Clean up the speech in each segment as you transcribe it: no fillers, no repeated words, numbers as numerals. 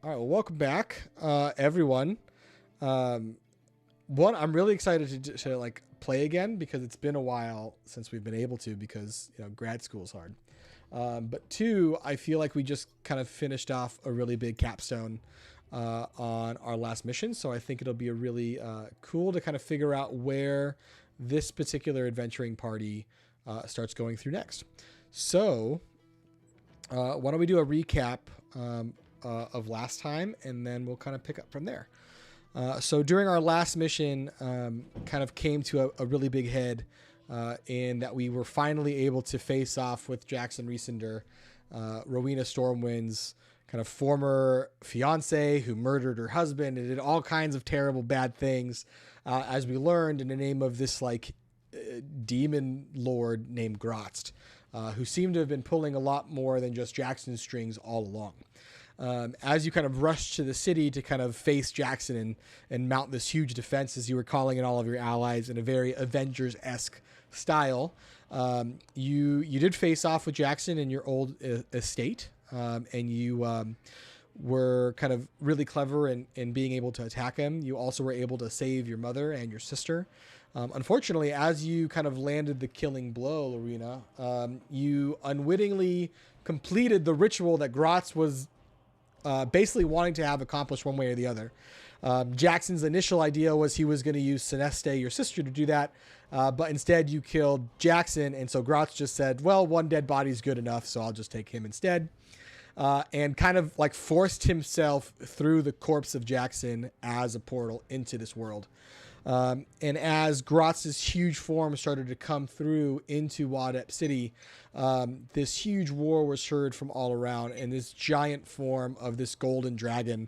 All right, well, welcome back, everyone. Um, I'm really excited to like play again because it's been a while since we've been able to because grad school is hard. But two, I feel like we just kind of finished off a really big capstone on our last mission, so I think it'll be a really cool to kind of figure out where this particular adventuring party starts going through next. So why don't we do a recap of last time, and then we'll kind of pick up from there. So during our last mission, kind of came to a really big head in that we were finally able to face off with Jackson Reesender, Rowena Stormwind's kind of former fiance who murdered her husband and did all kinds of terrible bad things, as we learned, in the name of this demon lord named Grotst, who seemed to have been pulling a lot more than just Jackson's strings all along. As you kind of rushed to the city to kind of face Jackson and mount this huge defense, as you were calling in all of your allies in a very Avengers-esque style, you did face off with Jackson in your old estate, and you were kind of really clever in being able to attack him. You also were able to save your mother and your sister. Unfortunately, as you kind of landed the killing blow, Lorena, you unwittingly completed the ritual that Grotz was basically wanting to have accomplished one way or the other. Jackson's initial idea was he was going to use Celeste, your sister, to do that, but instead you killed Jackson, and so Grotz just said, well, one dead body's good enough, so I'll just take him instead, and kind of like forced himself through the corpse of Jackson as a portal into this world. And as Grotz's huge form started to come through into Wadep City, this huge war was heard from all around, and this giant form of this golden dragon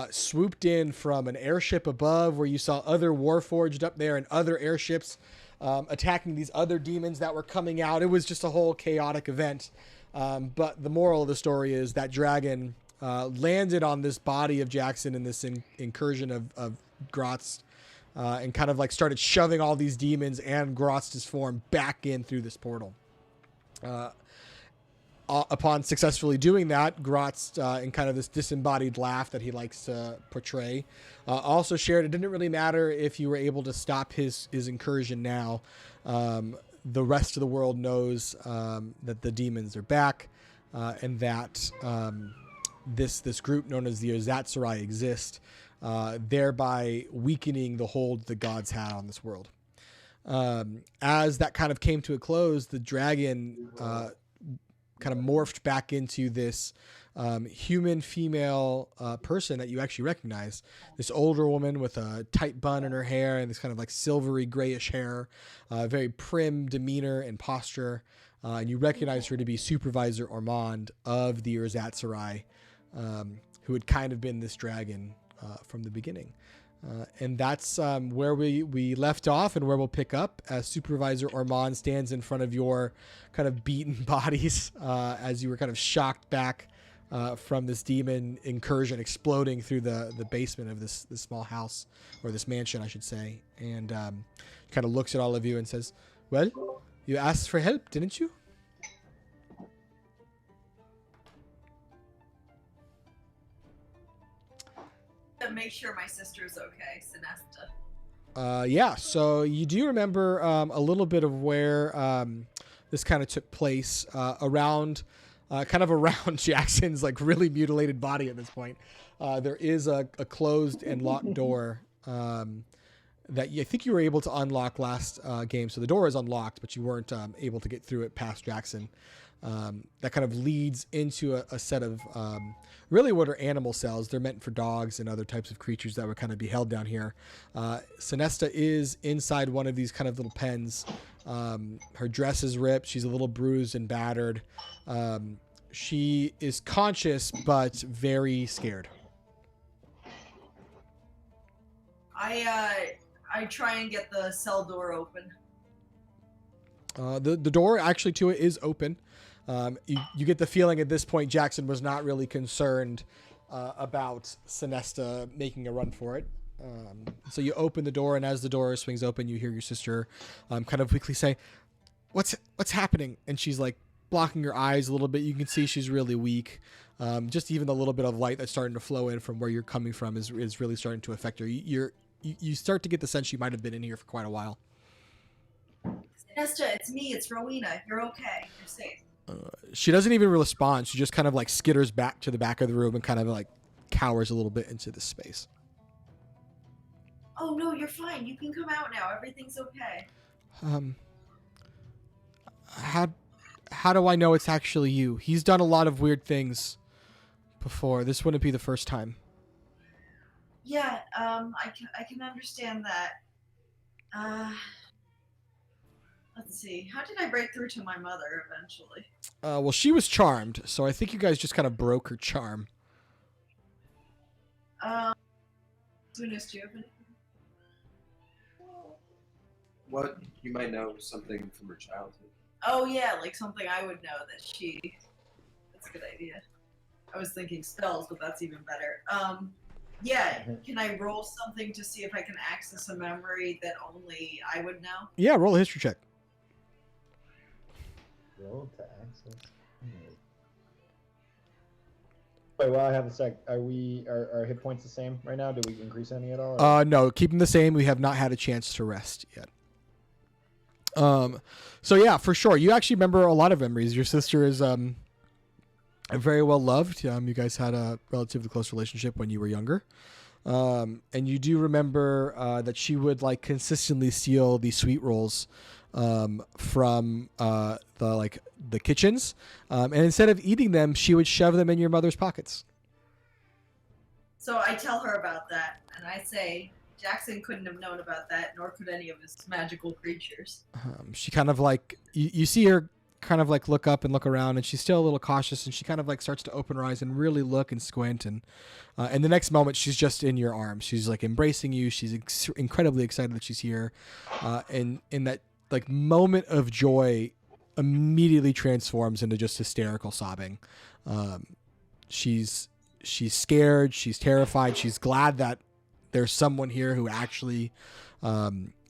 swooped in from an airship above, where you saw other Warforged up there and other airships attacking these other demons that were coming out. It was just a whole chaotic event. But the moral of the story is that dragon landed on this body of Jackson in this incursion of Grotz, and kind of like started shoving all these demons and Grotz's form back in through this portal. Upon successfully doing that, Grotz, in kind of this disembodied laugh that he likes to portray, also shared it didn't really matter if you were able to stop his incursion now. The rest of the world knows that the demons are back, and that this group known as the Ozatsuri exist, thereby weakening the hold the gods had on this world. As that kind of came to a close, the dragon kind of morphed back into this human female person that you actually recognize. This older woman with a tight bun in her hair and this kind of like silvery grayish hair, very prim demeanor and posture. And you recognize her to be Supervisor Ormond of the Urzatsuri, who had kind of been this dragon from the beginning. And that's where we left off and where we'll pick up as Supervisor Ormond stands in front of your kind of beaten bodies as you were kind of shocked back from this demon incursion exploding through the basement of this small house, or this mansion, I should say. And kind of looks at all of you and says, well, you asked for help, didn't you? To make sure my sister's okay, Sinesta. Yeah, so you do remember a little bit of where this kind of took place, around Jackson's like really mutilated body at this point. There is a closed and locked door that I think you were able to unlock last game. So the door is unlocked, but you weren't able to get through it past Jackson. That kind of leads into a set of really what are animal cells. They're meant for dogs and other types of creatures that would kind of be held down here. Sinesta is inside one of these kind of little pens. Her dress is ripped. She's a little bruised and battered. She is conscious, but very scared. I try and get the cell door open. The door actually to it is open. You get the feeling at this point Jackson was not really concerned about Sinesta making a run for it. So you open the door, and as the door swings open, you hear your sister kind of weakly say, what's happening? And she's like blocking her eyes a little bit. You can see she's really weak. Just even the little bit of light that's starting to flow in from where you're coming from is really starting to affect her. You start to get the sense she might have been in here for quite a while. Nesta, it's me. It's Rowena. You're okay. You're safe. She doesn't even respond. She just kind of like skitters back to the back of the room and kind of like cowers a little bit into this space. Oh no, you're fine. You can come out now. Everything's okay. How do I know it's actually you? He's done a lot of weird things before. This wouldn't be the first time. Yeah, I can understand that. Let's see. How did I break through to my mother eventually? Well, she was charmed, so I think you guys just kind of broke her charm. Lunas, do you have anything? What? You might know something from her childhood. Oh yeah, like something I would know that she... That's a good idea. I was thinking spells, but that's even better. Yeah, can I roll something to see if I can access a memory that only I would know? Yeah, roll a history check. Roll to access. Wait, well, I have a sec. Are hit points the same right now? Do we increase any at all? Or? No, keep them the same. We have not had a chance to rest yet. So yeah, for sure. You actually remember a lot of memories. Your sister is very well loved. You guys had a relatively close relationship when you were younger. And you do remember that she would like consistently steal the sweet rolls from the kitchens. And instead of eating them, she would shove them in your mother's pockets. So I tell her about that, and I say, Jackson couldn't have known about that, nor could any of his magical creatures. She kind of like, you see her kind of like look up and look around, and she's still a little cautious, and she kind of like starts to open her eyes and really look and squint, and the next moment she's just in your arms. She's like embracing you. She's incredibly excited that she's here, and in that like moment of joy immediately transforms into just hysterical sobbing. She's scared, she's terrified, she's glad that there's someone here who actually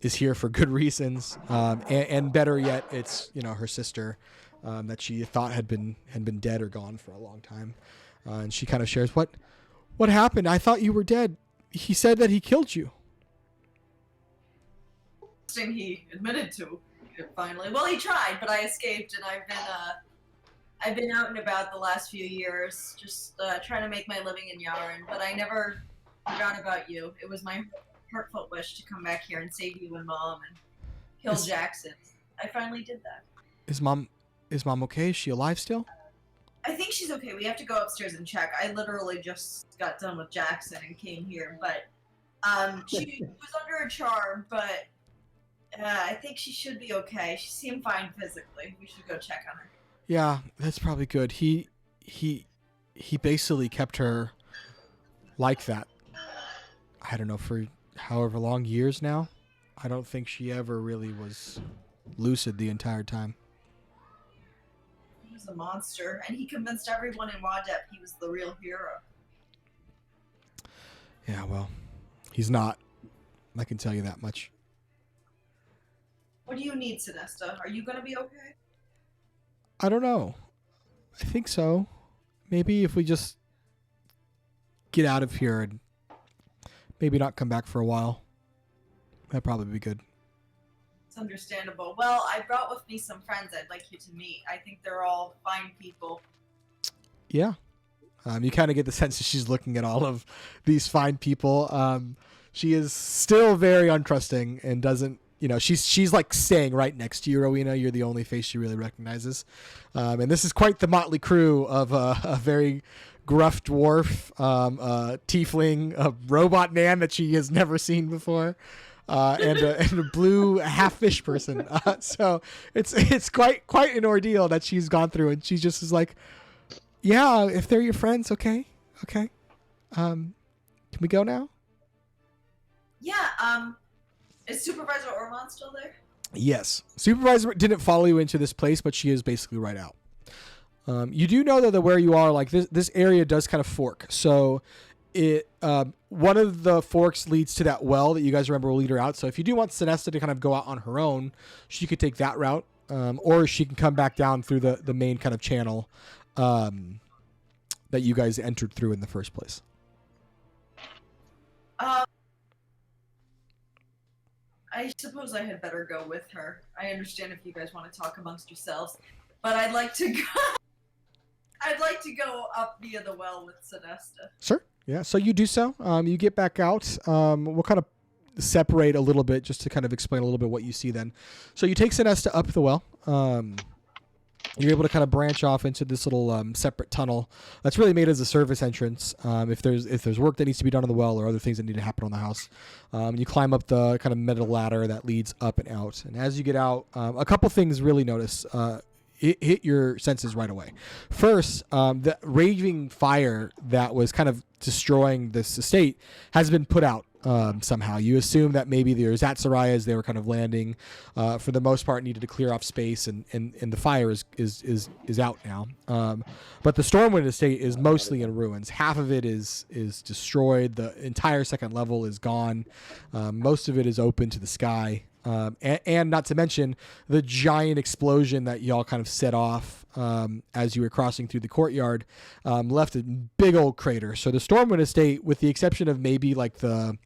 is here for good reasons, and better yet, it's her sister that she thought had been dead or gone for a long time, and she kind of shares what happened. I thought you were dead. He said that he killed you. Thing he admitted to it finally. Well, he tried, but I escaped, and I've been out and about the last few years, just trying to make my living in Yaren. But I never forgot about you. It was my heartfelt wish to come back here and save you and Mom and kill Jackson. I finally did that. Is Mom okay? Is she alive still? I think she's okay. We have to go upstairs and check. I literally just got done with Jackson and came here, but she was under a charm, but I think she should be okay. She seemed fine physically. We should go check on her. Yeah, that's probably good. He basically kept her like that. I don't know, for however long, years now. I don't think she ever really was lucid the entire time. He was a monster, and he convinced everyone in Wadep he was the real hero. Yeah, well, he's not. I can tell you that much. What do you need, Sinesta? Are you going to be okay? I don't know. I think so. Maybe if we just get out of here and maybe not come back for a while. That'd probably be good. It's understandable. Well, I brought with me some friends I'd like you to meet. I think they're all fine people. Yeah. You kind of get the sense that she's looking at all of these fine people. She is still very untrusting and doesn't, she's like staying right next to you, Rowena. You're the only face she really recognizes. And this is quite the motley crew of a very gruff dwarf, tiefling, a robot man that she has never seen before, and a blue half fish person. So it's quite an ordeal that she's gone through, and she just is like, yeah, if they're your friends, okay. Can we go now? Yeah, is Supervisor Ormond still there? Yes. Supervisor didn't follow you into this place, but she is basically right out. You do know, though, that where you are, like this area does kind of fork. So it one of the forks leads to that well that you guys remember will lead her out. So if you do want Sinesta to kind of go out on her own, she could take that route, or she can come back down through the main kind of channel that you guys entered through in the first place. I suppose I had better go with her. I understand if you guys want to talk amongst yourselves, but I'd like to go. I'd like to go up via the well with Sinesta. Sure. Yeah. So you do so. You get back out. We'll kind of separate a little bit just to kind of explain a little bit what you see then. So you take Sinesta up the well. You're able to kind of branch off into this little separate tunnel that's really made as a service entrance. If there's work that needs to be done on the well or other things that need to happen on the house, you climb up the kind of metal ladder that leads up and out. And as you get out, a couple things really notice hit your senses right away. First, the raging fire that was kind of destroying this estate has been put out. Somehow you assume that maybe the Erzatsarai, as they were kind of landing, for the most part needed to clear off space, and the fire is out now. But the Stormwind estate is mostly in ruins. Half of it is destroyed. The entire second level is gone. Most of it is open to the sky. And not to mention the giant explosion that y'all kind of set off as you were crossing through the courtyard left a big old crater. So the Stormwind estate, with the exception of maybe like the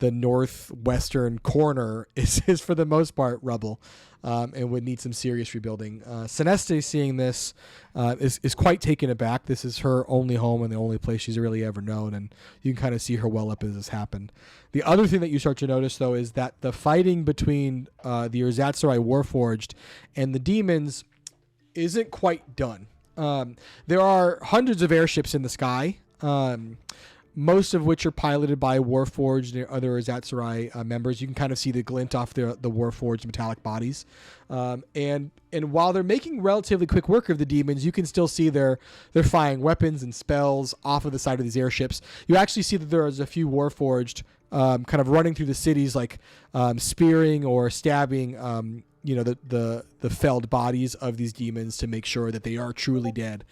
northwestern corner, is for the most part rubble and would need some serious rebuilding. Sinesta, seeing this, is quite taken aback. This is her only home and the only place she's really ever known, and you can kind of see her well up as this happened. The other thing that you start to notice, though, is that the fighting between the Erzatsarai Warforged and the demons isn't quite done. There are hundreds of airships in the sky, most of which are piloted by Warforged and other Erzatsarai members. You can kind of see the glint off the Warforged metallic bodies. And while they're making relatively quick work of the demons, you can still see they're firing weapons and spells off of the side of these airships. You actually see that there is a few Warforged kind of running through the cities, like spearing or stabbing the felled bodies of these demons to make sure that they are truly dead.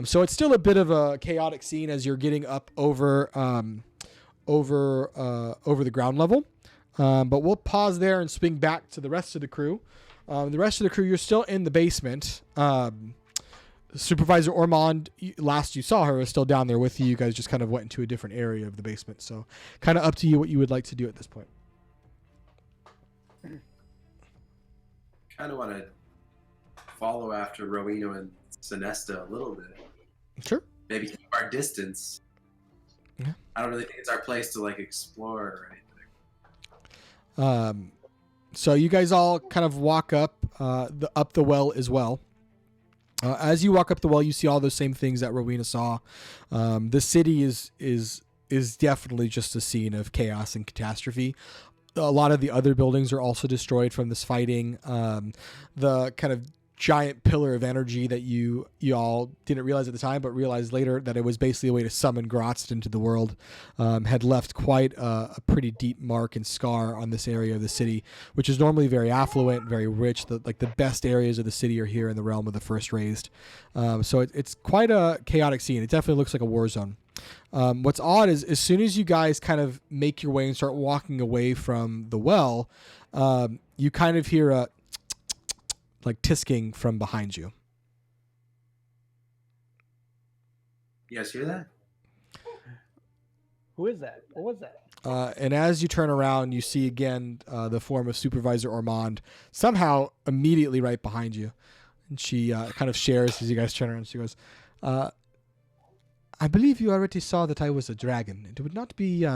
So it's still a bit of a chaotic scene as you're getting up over the ground level. But we'll pause there and swing back to the rest of the crew. The rest of the crew, you're still in the basement. Supervisor Ormond, last you saw her, is still down there with you. You guys just kind of went into a different area of the basement. So kind of up to you what you would like to do at this point. Kind of want to follow after Rowena and Sinesta a little bit. Sure. Maybe keep our distance. Yeah. I don't really think it's our place to like explore or anything. So you guys all kind of walk up the well as well. As you walk up the well, you see all those same things that Rowena saw. The city is definitely just a scene of chaos and catastrophe. A lot of the other buildings are also destroyed from this fighting. The kind of giant pillar of energy that you all didn't realize at the time, but realized later that it was basically a way to summon Grotz into the world, had left quite a pretty deep mark and scar on this area of the city, which is normally very affluent, very rich. The best areas of the city are here in the realm of the First Raised. So it's quite a chaotic scene. It definitely looks like a war zone. What's odd is as soon as you guys kind of make your way and start walking away from the well, you kind of hear a like tisking from behind you. You guys hear that? Who is that? What was that? And as you turn around, you see again the form of Supervisor Ormond somehow immediately right behind you. And she kind of shares as you guys turn around. She goes, I believe you already saw that I was a dragon. It would not be,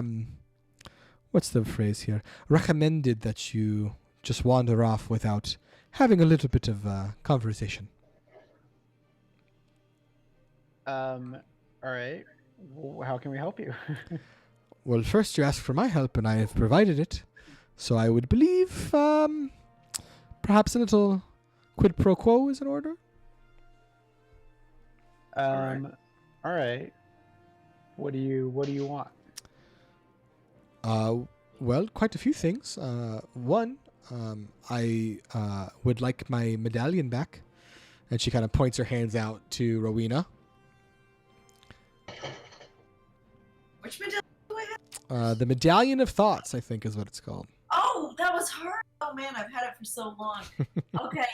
what's the phrase here? Recommended that you just wander off without having a little bit of conversation. All right. How can we help you? Well, first you ask for my help, and I have provided it. So I would believe perhaps a little quid pro quo is in order. All right. What do you want? Well, quite a few things. One, I would like my medallion back. And she kind of points her hands out to Rowena. Which medallion do I have? The Medallion of Thoughts, I think is what it's called. Oh, that was her. Oh man, I've had it for so long. Okay,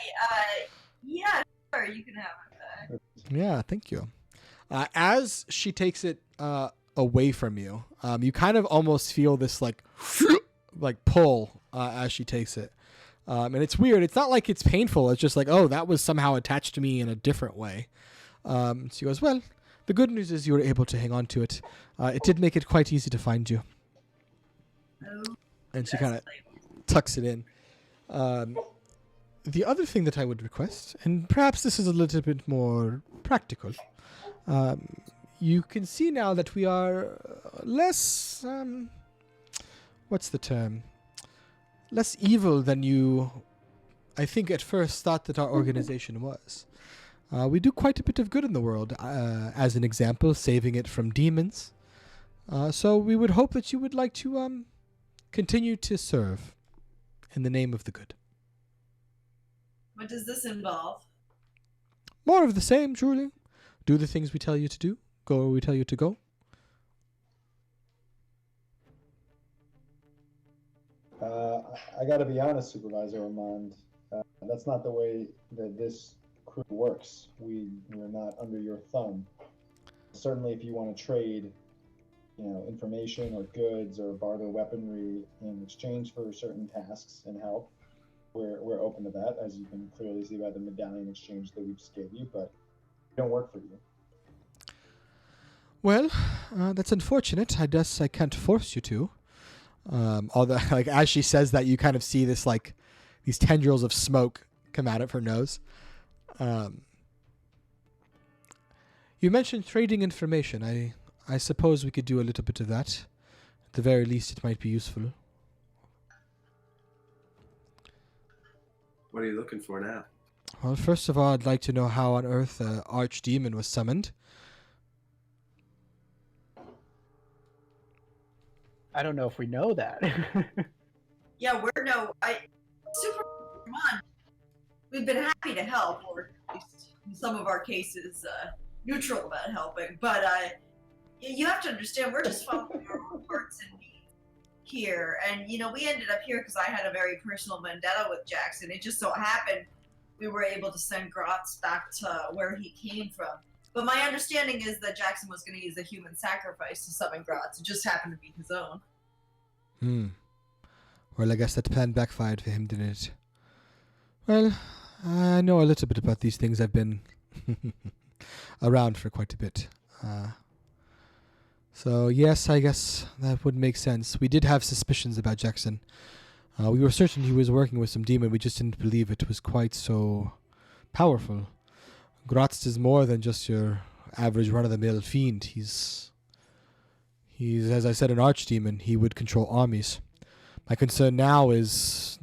yeah, sure, you can have it back. Yeah, thank you. As she takes it away from you, you kind of almost feel this like pull as she takes it. And it's weird. It's not like it's painful. It's just like, oh, that was somehow attached to me in a different way. She goes, well, the good news is you were able to hang on to it. It did make it quite easy to find you. And she kind of tucks it in. The other thing that I would request, and perhaps this is a little bit more practical, you can see now that we are less, what's the term? Less evil than you, I think, at first thought that our organization was. We do quite a bit of good in the world, as an example, saving it from demons. So we would hope that you would like to continue to serve in the name of the good. What does this involve? More of the same, truly. Do the things we tell you to do. Go where we tell you to go. I got to be honest, Supervisor Armand. That's not the way that this crew works. We're not under your thumb. Certainly, if you want to trade, information or goods or barter weaponry in exchange for certain tasks and help, we're open to that, as you can clearly see by the medallion exchange that we just gave you. But we don't work for you. Well, that's unfortunate. I guess I can't force you to. Although, like, as she says that, you kind of see this, like, these tendrils of smoke come out of her nose. You mentioned trading information. I suppose we could do a little bit of that. At the very least, it might be useful. What are you looking for now? Well, first of all, I'd like to know how on earth the archdemon was summoned. I don't know if we know that. Yeah, Super, come on. We've been happy to help, or at least in some of our cases, neutral about helping. But you have to understand, we're just following our own hearts and needs here. And, we ended up here because I had a very personal vendetta with Jackson. It just so happened we were able to send Grotz back to where he came from. But my understanding is that Jackson was going to use a human sacrifice to summon Grotz. It just happened to be his own. Well, I guess that plan backfired for him, didn't it? Well, I know a little bit about these things. I've been around for quite a bit. So, yes, I guess that would make sense. We did have suspicions about Jackson. We were certain he was working with some demon. We just didn't believe it was quite so powerful. Grotz is more than just your average run-of-the-mill fiend. He's, as I said, an archdemon. He would control armies. My concern now is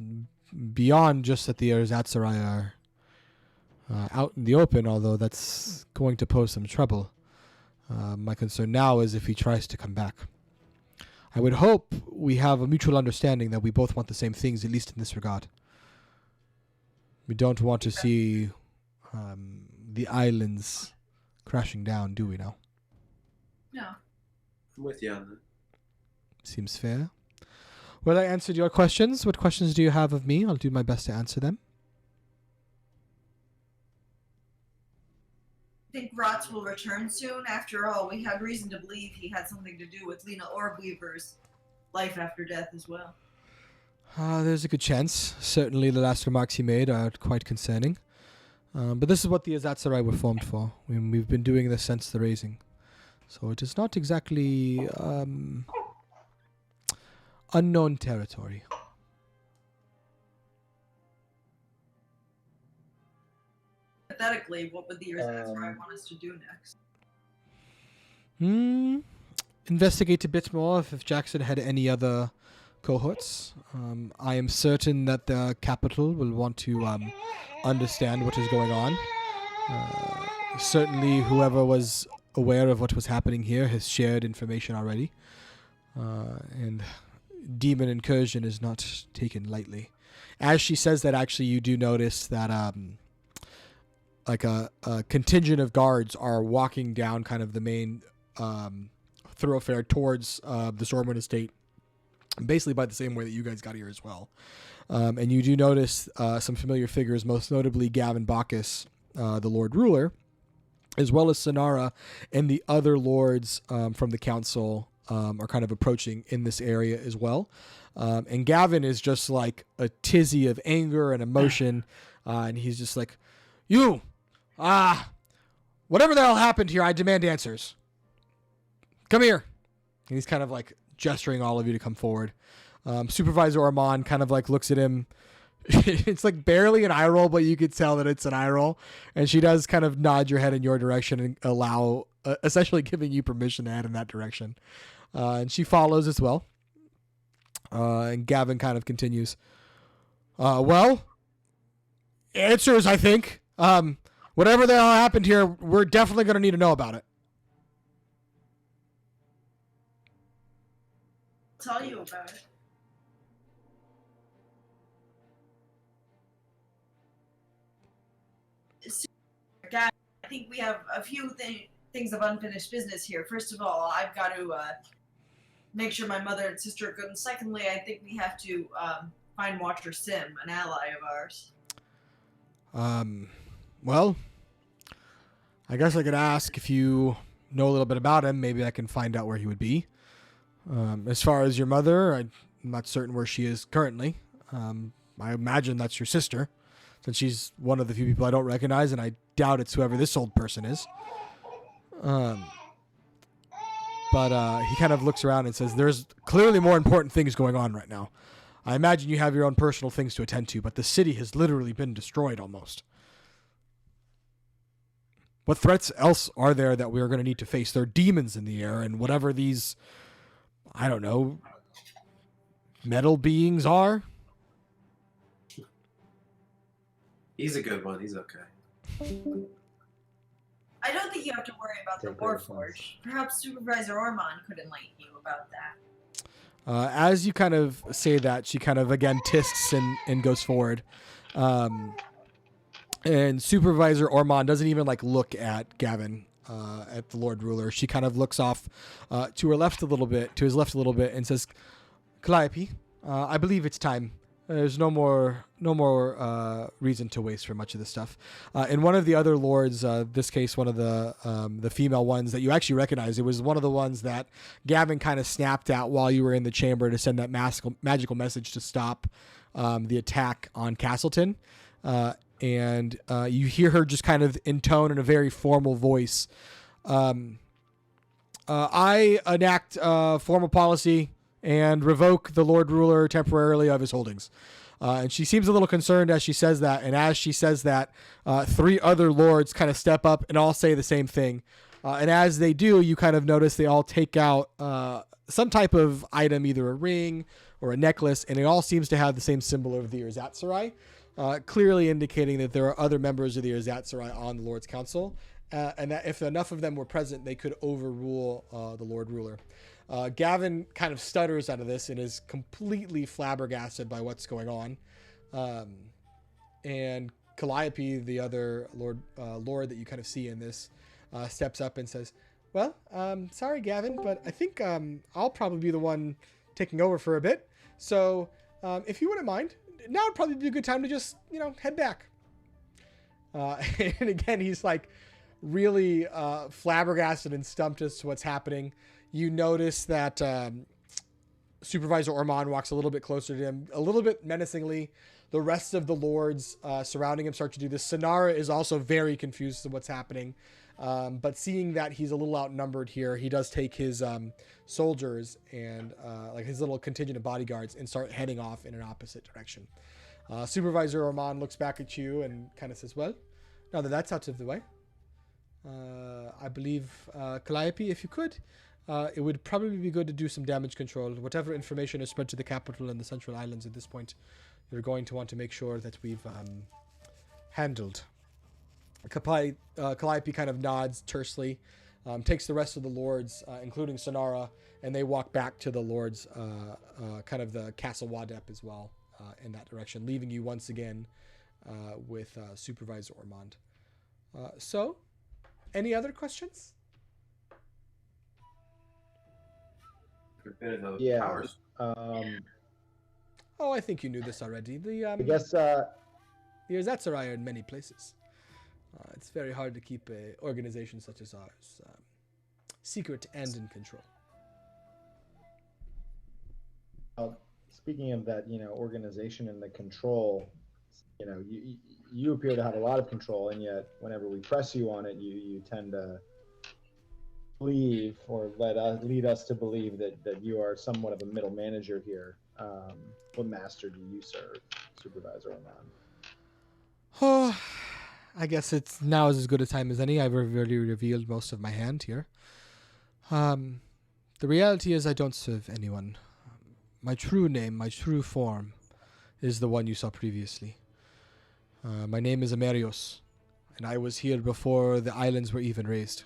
beyond just that the Erzatsarai are out in the open, although that's going to pose some trouble. My concern now is if he tries to come back. I would hope we have a mutual understanding that we both want the same things, at least in this regard. We don't want to see the islands crashing down, do we now? No. I'm with you on that. Seems fair. Well, I answered your questions. What questions do you have of me? I'll do my best to answer them. I think Grotz will return soon. After all, we had reason to believe he had something to do with Lena Orbweaver's life after death as well. There's a good chance. Certainly the last remarks he made are quite concerning. But this is what the Azatsarai were formed for. We've been doing this since the raising. So it is not exactly unknown territory. Hypothetically, what would the Azatsarai want us to do next? Investigate a bit more if Jackson had any other cohorts. I am certain that the capital will want to understand what is going on. Certainly whoever was aware of what was happening here has shared information already. And demon incursion is not taken lightly. As she says that, actually, you do notice that like a contingent of guards are walking down kind of the main thoroughfare towards the Stormwind Estate, basically by the same way that you guys got here as well. And you do notice some familiar figures, most notably Gavin Bacchus, the Lord Ruler, as well as Sonara and the other lords from the council are kind of approaching in this area as well. And Gavin is just like a tizzy of anger and emotion. And he's just like, you, whatever the hell happened here, I demand answers. Come here. And he's kind of like gesturing all of you to come forward. Supervisor Ormond kind of like looks at him. It's like barely an eye roll, but you could tell that it's an eye roll. And she does kind of nod your head in your direction and allow, essentially giving you permission to head in that direction. And she follows as well. And Gavin kind of continues. Well, answers, I think. Whatever the hell happened here, we're definitely going to need to know about it. I'll tell you about it. God, I think we have a few things of unfinished business here. First of all, I've got to make sure my mother and sister are good. And secondly, I think we have to find Watcher Sim, an ally of ours. Well, I guess I could ask if you know a little bit about him. Maybe I can find out where he would be. As far as your mother, I'm not certain where she is currently. I imagine that's your sister, since she's one of the few people I don't recognize, and I doubt it's whoever this old person is. But he kind of looks around and says, there's clearly more important things going on right now. I imagine you have your own personal things to attend to, but the city has literally been destroyed almost. What threats else are there that we are going to need to face? There are demons in the air, and whatever these, I don't know, metal beings are. He's a good one. He's okay. I don't think you have to worry about the Warforged. Perhaps Supervisor Ormond could enlighten you about that. As you kind of say that, she kind of again tisks and goes forward. And Supervisor Ormond doesn't even like look at Gavin, at the Lord Ruler. She kind of looks off to her left a little bit, to his left a little bit, and says, Calliope, I believe it's time. There's no more reason to waste for much of this stuff. And one of the other lords, this case, one of the female ones that you actually recognize, it was one of the ones that Gavin kind of snapped at while you were in the chamber to send that magical message to stop the attack on Castleton. And you hear her just kind of intone in a very formal voice. I enact formal policy and revoke the Lord Ruler temporarily of his holdings. And she seems a little concerned as she says that. And as she says that, three other lords kind of step up and all say the same thing. And as they do, you kind of notice they all take out some type of item, either a ring or a necklace, and it all seems to have the same symbol of the Erzatzerai, clearly indicating that there are other members of the Erzatzerai on the Lord's Council, and that if enough of them were present, they could overrule the Lord Ruler. Gavin kind of stutters out of this and is completely flabbergasted by what's going on. And Calliope, the other lord that you kind of see in this, steps up and says, well, sorry, Gavin, but I think I'll probably be the one taking over for a bit. So if you wouldn't mind, now would probably be a good time to just, head back. And again, he's like really flabbergasted and stumped as to what's happening. You notice that Supervisor Ormond walks a little bit closer to him, a little bit menacingly. The rest of the lords surrounding him start to do this. Sonara is also very confused as to what's happening. But seeing that he's a little outnumbered here, he does take his soldiers and like his little contingent of bodyguards and start heading off in an opposite direction. Supervisor Ormond looks back at you and kind of says, well, now that that's out of the way, I believe, Calliope, if you could, it would probably be good to do some damage control. Whatever information is spread to the capital and the Central Islands at this point, you're going to want to make sure that we've handled. Calliope kind of nods tersely, takes the rest of the lords, including Sonara, and they walk back to the lords, kind of the Castle Wadep as well, in that direction, leaving you once again with Supervisor Ormond. So, any other questions? Yeah. Powers. Oh, I think you knew this already. I guess The Erzatzerai are in many places. It's very hard to keep a organization such as ours secret and in control. Speaking of that, organization and the control, you appear to have a lot of control, and yet whenever we press you on it, you tend to believe or lead us to believe that you are somewhat of a middle manager here. What master do you serve, Supervisor Oman? Oh, I guess it's now is as good a time as any. I've already revealed most of my hand here. The reality is I don't serve anyone. My true name, my true form, is the one you saw previously. My name is Amerios, and I was here before the islands were even raised.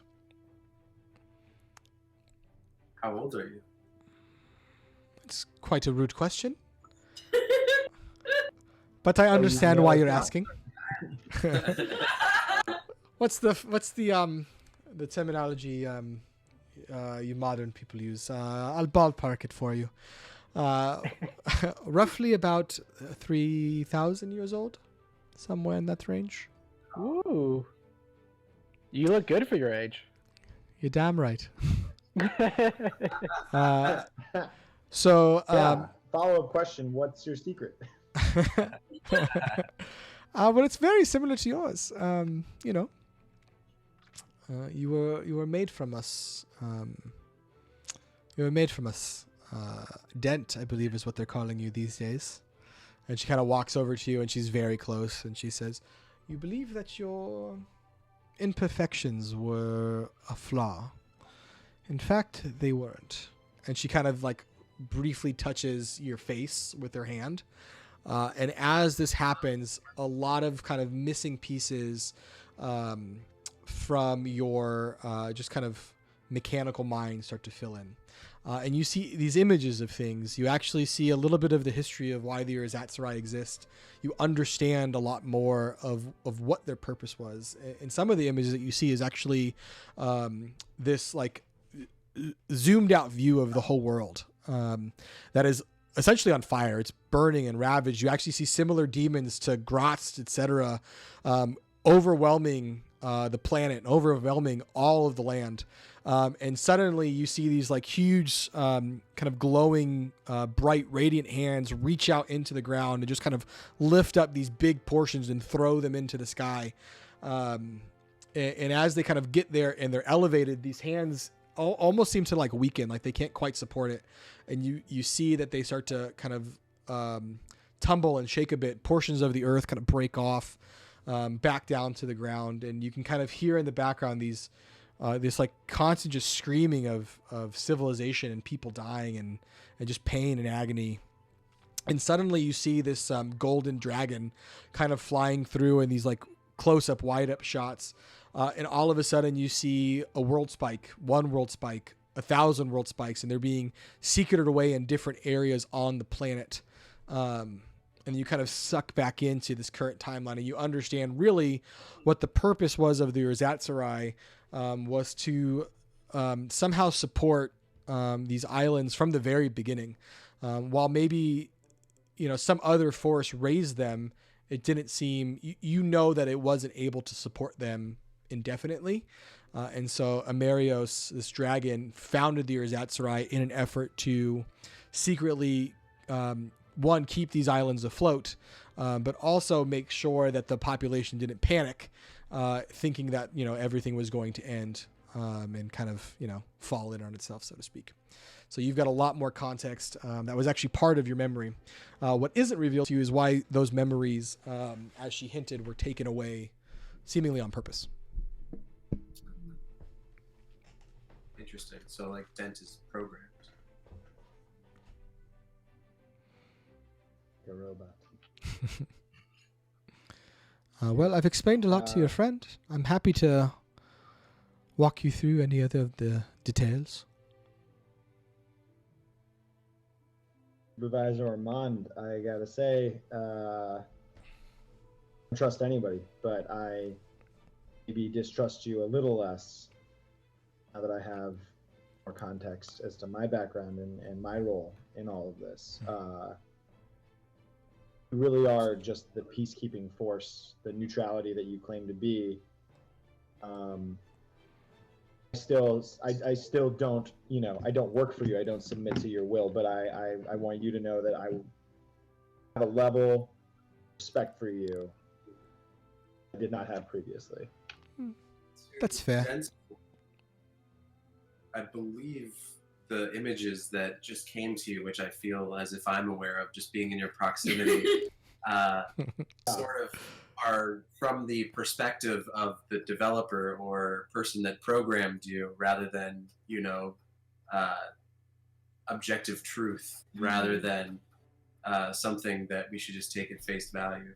How old are you? It's quite a rude question, but I understand why you're asking. What's the terminology you modern people use? I'll ballpark it for you. Roughly about 3,000 years old, somewhere in that range. Ooh. You look good for your age. You're damn right. So, follow-up question: what's your secret? well, it's very similar to yours. You were made from us. You were made from us. Dent, I believe, is what they're calling you these days. And she kind of walks over to you, and she's very close, and she says, "You believe that your imperfections were a flaw. In fact, they weren't." And she kind of like briefly touches your face with her hand. And as this happens, a lot of kind of missing pieces from your just kind of mechanical mind start to fill in. And you see these images of things. You actually see a little bit of the history of why the Urzatsuri exist. You understand a lot more of what their purpose was. And some of the images that you see is actually this like zoomed out view of the whole world that is essentially on fire. It's burning and ravaged. You actually see similar demons to Grotz, etc., overwhelming the planet, overwhelming all of the land. And suddenly you see these like huge kind of glowing, bright, radiant hands reach out into the ground and just kind of lift up these big portions and throw them into the sky. And as they kind of get there and they're elevated, these hands almost seem to like weaken, like they can't quite support it. And you see that they start to kind of tumble and shake a bit. Portions of the earth kind of break off back down to the ground. And you can kind of hear in the background these this like constant just screaming of civilization and people dying and just pain and agony. And suddenly you see this golden dragon kind of flying through in these like close-up, wide-up shots. And all of a sudden you see a world spike, one world spike, 1,000 world spikes, and they're being secreted away in different areas on the planet. And you kind of suck back into this current timeline, and you understand really what the purpose was of the Urzatsuri was to somehow support these islands from the very beginning. While maybe, some other force raised them, it didn't seem, you know that it wasn't able to support them indefinitely. And so Amerios, this dragon, founded the Urzatsuri in an effort to secretly, one, keep these islands afloat, but also make sure that the population didn't panic, thinking that, everything was going to end and kind of, fall in on itself, so to speak. So you've got a lot more context that was actually part of your memory. What isn't revealed to you is why those memories, as she hinted, were taken away seemingly on purpose. Interesting. So, like, Dent is programmed. A robot. Well, I've explained a lot to your friend. I'm happy to walk you through any other of the details. Supervisor Armand, I gotta say, I don't trust anybody, but I maybe distrust you a little less now that I have more context as to my background and my role in all of this. You really are just the peacekeeping force, the neutrality that you claim to be, I still don't, I don't work for you. I don't submit to your will, but I want you to know that I have a level of respect for you I did not have previously. That's fair. I believe the images that just came to you, which I feel as if I'm aware of just being in your proximity, sort of are from the perspective of the developer or person that programmed you rather than, objective truth, rather than something that we should just take at face value.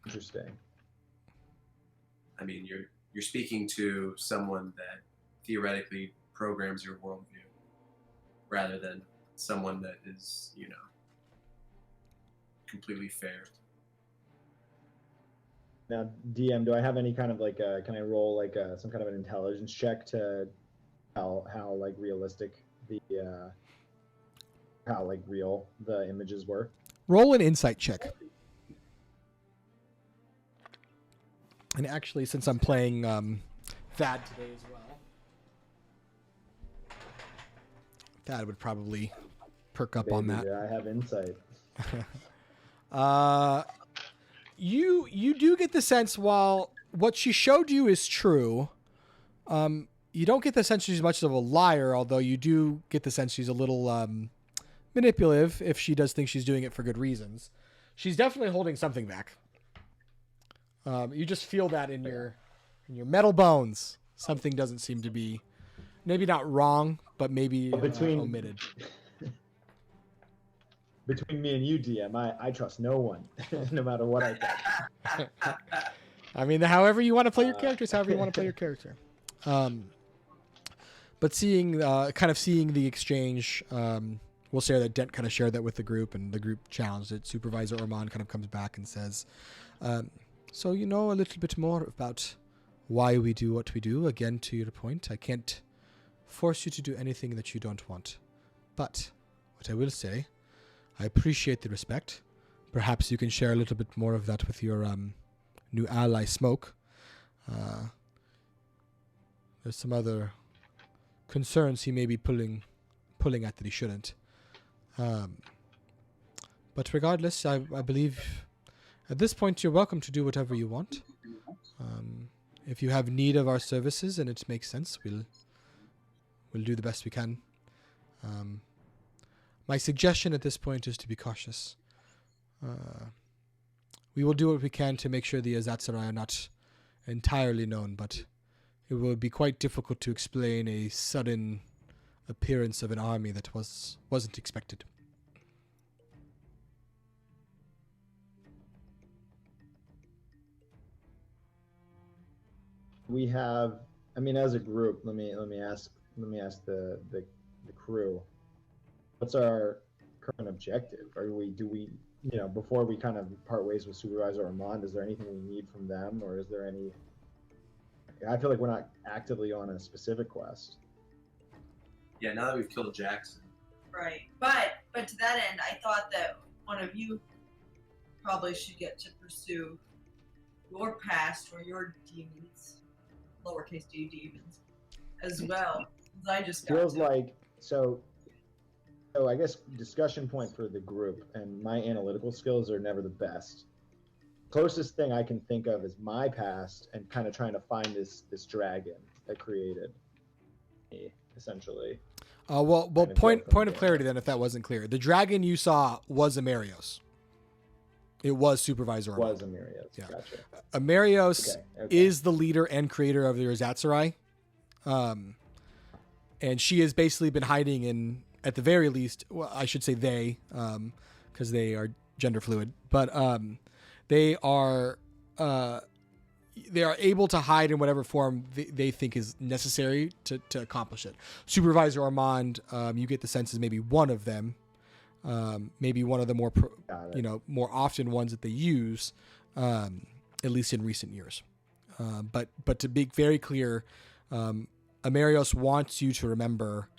Interesting. I mean, you're speaking to someone that theoretically programs your worldview rather than someone that is, completely fair. Now, DM, do I have any kind of can I roll some kind of an intelligence check to how realistic how real the images were? Roll an insight check. And actually, since I'm playing Thad today as well, Thad would probably perk up on that. I have insight. You do get the sense, while what she showed you is true, you don't get the sense she's much of a liar, although you do get the sense she's a little manipulative if she does think she's doing it for good reasons. She's definitely holding something back. You just feel that in your metal bones. Something doesn't seem to be, maybe not wrong, but maybe omitted. Between me and you, DM, I trust no one, no matter what I think. I mean, however you want to play your characters, however you want to play your character. But seeing the exchange, we'll share that Dent kind of shared that with the group, and the group challenged it. Supervisor Ormond kind of comes back and says, so you know a little bit more about why we do what we do. Again, to your point, I can't force you to do anything that you don't want. But what I will say, I appreciate the respect. Perhaps you can share a little bit more of that with your new ally, Smoke. There's some other concerns he may be pulling at that he shouldn't. But regardless, I believe at this point you're welcome to do whatever you want. If you have need of our services and it makes sense, we'll do the best we can. My suggestion at this point is to be cautious. We will do what we can to make sure the Azatsarai are not entirely known, but it will be quite difficult to explain a sudden appearance of an army that wasn't expected. We have, as a group, let me ask the crew, what's our current objective? Do we before we kind of part ways with Supervisor Armand, is there anything we need from them, or is there any? I feel like we're not actively on a specific quest. Yeah, now that we've killed Jackson. Right, but to that end, I thought that one of you probably should get to pursue your past or your demons, lowercase d demons, as well. I just feels like so. I guess discussion point for the group, and my analytical skills are never the best. Closest thing I can think of is my past and kind of trying to find this dragon that created me, essentially. Point of clarity then, if that wasn't clear. The dragon you saw was Amerios. It was Supervisor Armand. Was Amerios. Yeah. Gotcha. Amerios is the leader and creator of the Azatsarai. And she has basically been hiding in, at the very least, well, I should say they, because they are gender fluid, but they are able to hide in whatever form they think is necessary to accomplish it. Supervisor Armand, you get the sense is maybe one of them, maybe one of the more more often ones that they use, at least in recent years. But to be very clear, Amerios wants you to remember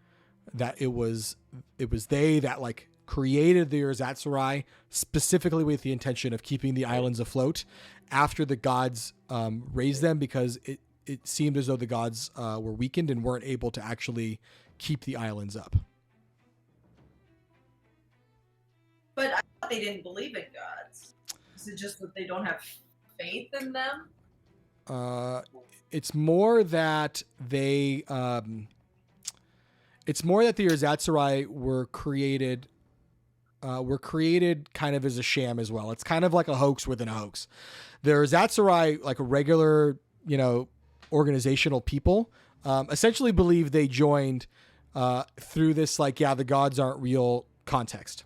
that it was they that created the Erzatsarai specifically with the intention of keeping the islands afloat after the gods raised them, because it seemed as though the gods were weakened and weren't able to actually keep the islands up. But I thought they didn't believe in gods. Is it just that they don't have faith in them? It's more that they. It's more that the Erzatsarai were created kind of as a sham as well. It's kind of like a hoax within a hoax. The Erzatsarai, like a regular, organizational people, essentially believe they joined through this, like, the gods aren't real context.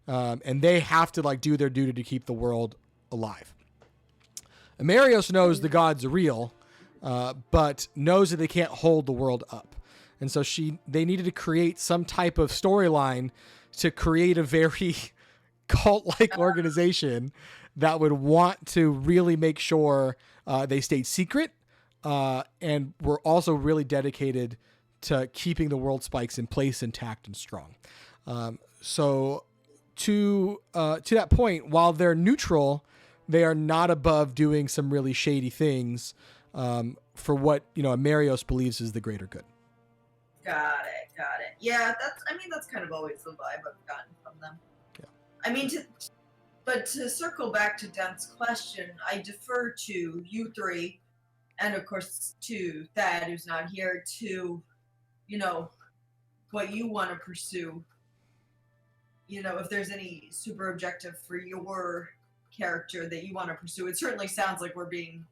And they have to, like, do their duty to keep the world alive. Amerios knows the gods are real, but knows that they can't hold the world up. And so they needed to create some type of storyline to create a very cult-like organization that would want to really make sure they stayed secret and were also really dedicated to keeping the world spikes in place, intact, and strong. So to that point, while they're neutral, they are not above doing some really shady things for what Amerios believes is the greater good. Got it. Yeah, that's kind of always the vibe I've gotten from them. Yeah. I mean, to circle back to Dent's question, I defer to you three, and of course to Thad, who's not here, to, what you want to pursue. If there's any super objective for your character that you want to pursue. It certainly sounds like we're being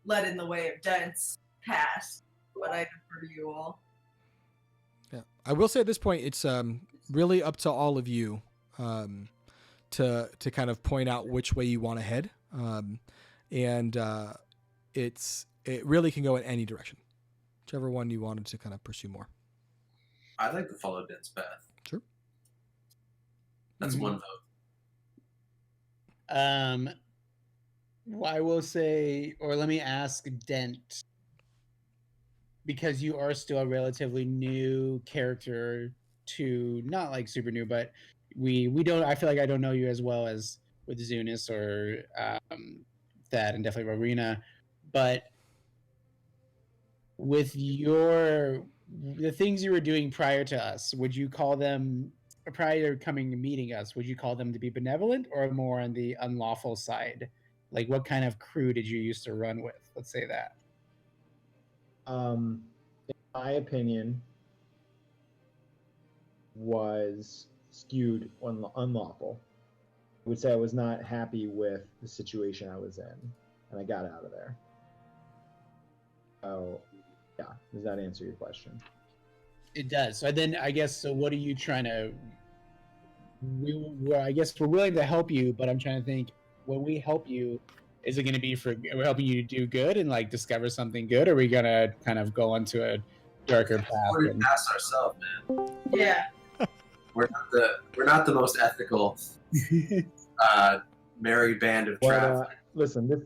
led in the way of Dent's past, but I defer to you all. Yeah, I will say at this point, it's really up to all of you to kind of point out which way you want to head, and it really can go in any direction, whichever one you wanted to kind of pursue more. I'd like to follow Dent's path. Sure. That's one vote. I will say, or let me ask Dent, because you are still a relatively new character to, not like super new, but I feel like I don't know you as well as with Zunis or Thad and definitely Rowena, but with the things you were doing prior to us, would you call them, prior to coming and meeting us, would you call them to be benevolent or more on the unlawful side? Like, what kind of crew did you used to run with? Let's say that. In my opinion, was skewed unlawful. I would say I was not happy with the situation I was in, and I got out of there. Oh, yeah. Does that answer your question? It does. So then, I guess, so what are you trying to? I guess we're willing to help you, but I'm trying to think. When we help you, is it going to be we're helping you to do good and like discover something good, or are we going to kind of go onto a darker path? We're past ourselves, man. Yeah. We're not the most ethical merry band of travelers. Listen,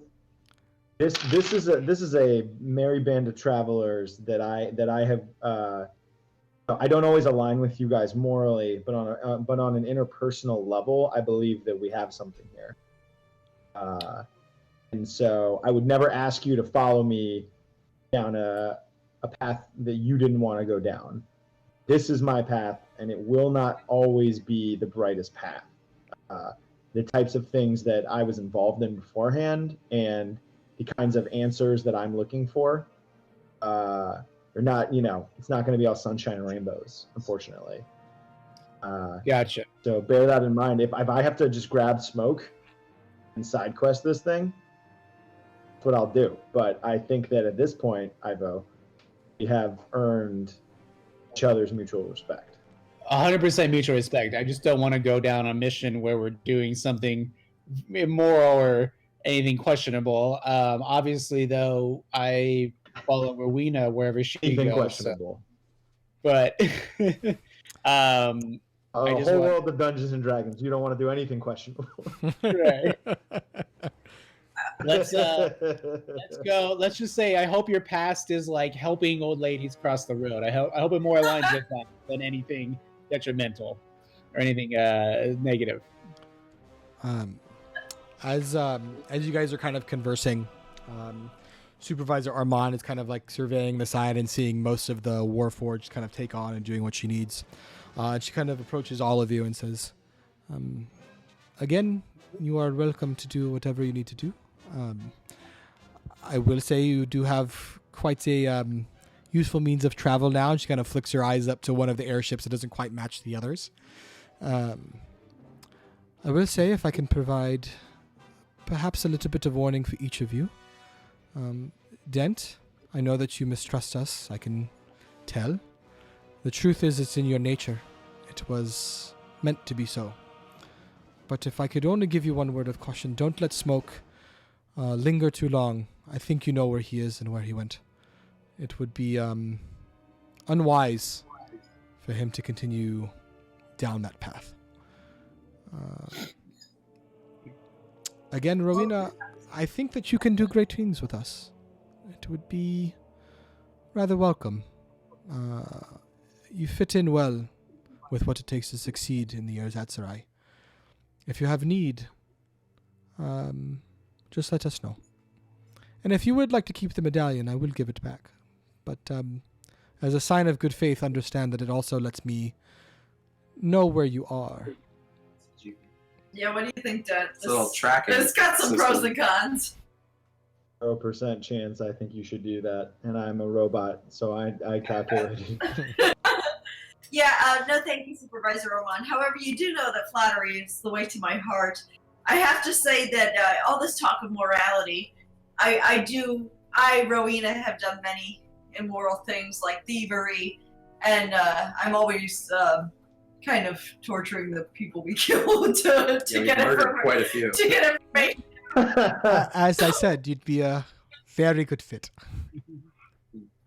this is a merry band of travelers that I have. I don't always align with you guys morally, but on an interpersonal level, I believe that we have something here. And so I would never ask you to follow me down a path that you didn't want to go down. This is my path, and it will not always be the brightest path. The types of things that I was involved in beforehand and the kinds of answers that I'm looking for are not, it's not going to be all sunshine and rainbows, unfortunately. Gotcha. So bear that in mind. If I have to just grab smoke and side quest this thing, that's what I'll do. But I think that at this point, Ivo, we have earned each other's mutual respect. 100% mutual respect. I just don't want to go down a mission where we're doing something immoral or anything questionable. Obviously, though, I follow Rowena wherever she Anything goes. questionable. But a whole world of Dungeons and Dragons. You don't want to do anything questionable. Right. Let's go. Let's just say I hope your past is like helping old ladies cross the road. I hope it more aligns with that than anything detrimental. or anything negative. As you guys are kind of conversing, Supervisor Armand is kind of like surveying the side and seeing most of the Warforged kind of take on and doing what she needs. And she kind of approaches all of you and says, again, you are welcome to do whatever you need to do. I will say you do have quite a useful means of travel now. And she kind of flicks her eyes up to one of the airships that doesn't quite match the others. I will say, if I can provide perhaps a little bit of warning for each of you. Dent, I know that you mistrust us. I can tell. The truth is, it's in your nature. It was meant to be so. But if I could only give you one word of caution, don't let Smoke linger too long. I think you know where he is and where he went. It would be unwise for him to continue down that path. Again, Rowena, I think that you can do great things with us. It would be rather welcome. You fit in well with what it takes to succeed in the Erzatzerai. If you have need, just let us know. And if you would like to keep the medallion, I will give it back. But as a sign of good faith, understand that it also lets me know where you are. Yeah, what do you think, Dad? It's a little tracking. It's got some system. pros and cons. 0% chance I think you should do that. And I'm a robot, so I calculated. Yeah, no thank you, Supervisor Roman. However, you do know that flattery is the way to my heart. I have to say that all this talk of morality, I, Rowena, have done many immoral things like thievery, and I'm always kind of torturing the people we kill to get murdered quite a few. To get information. As I said, you'd be a very good fit.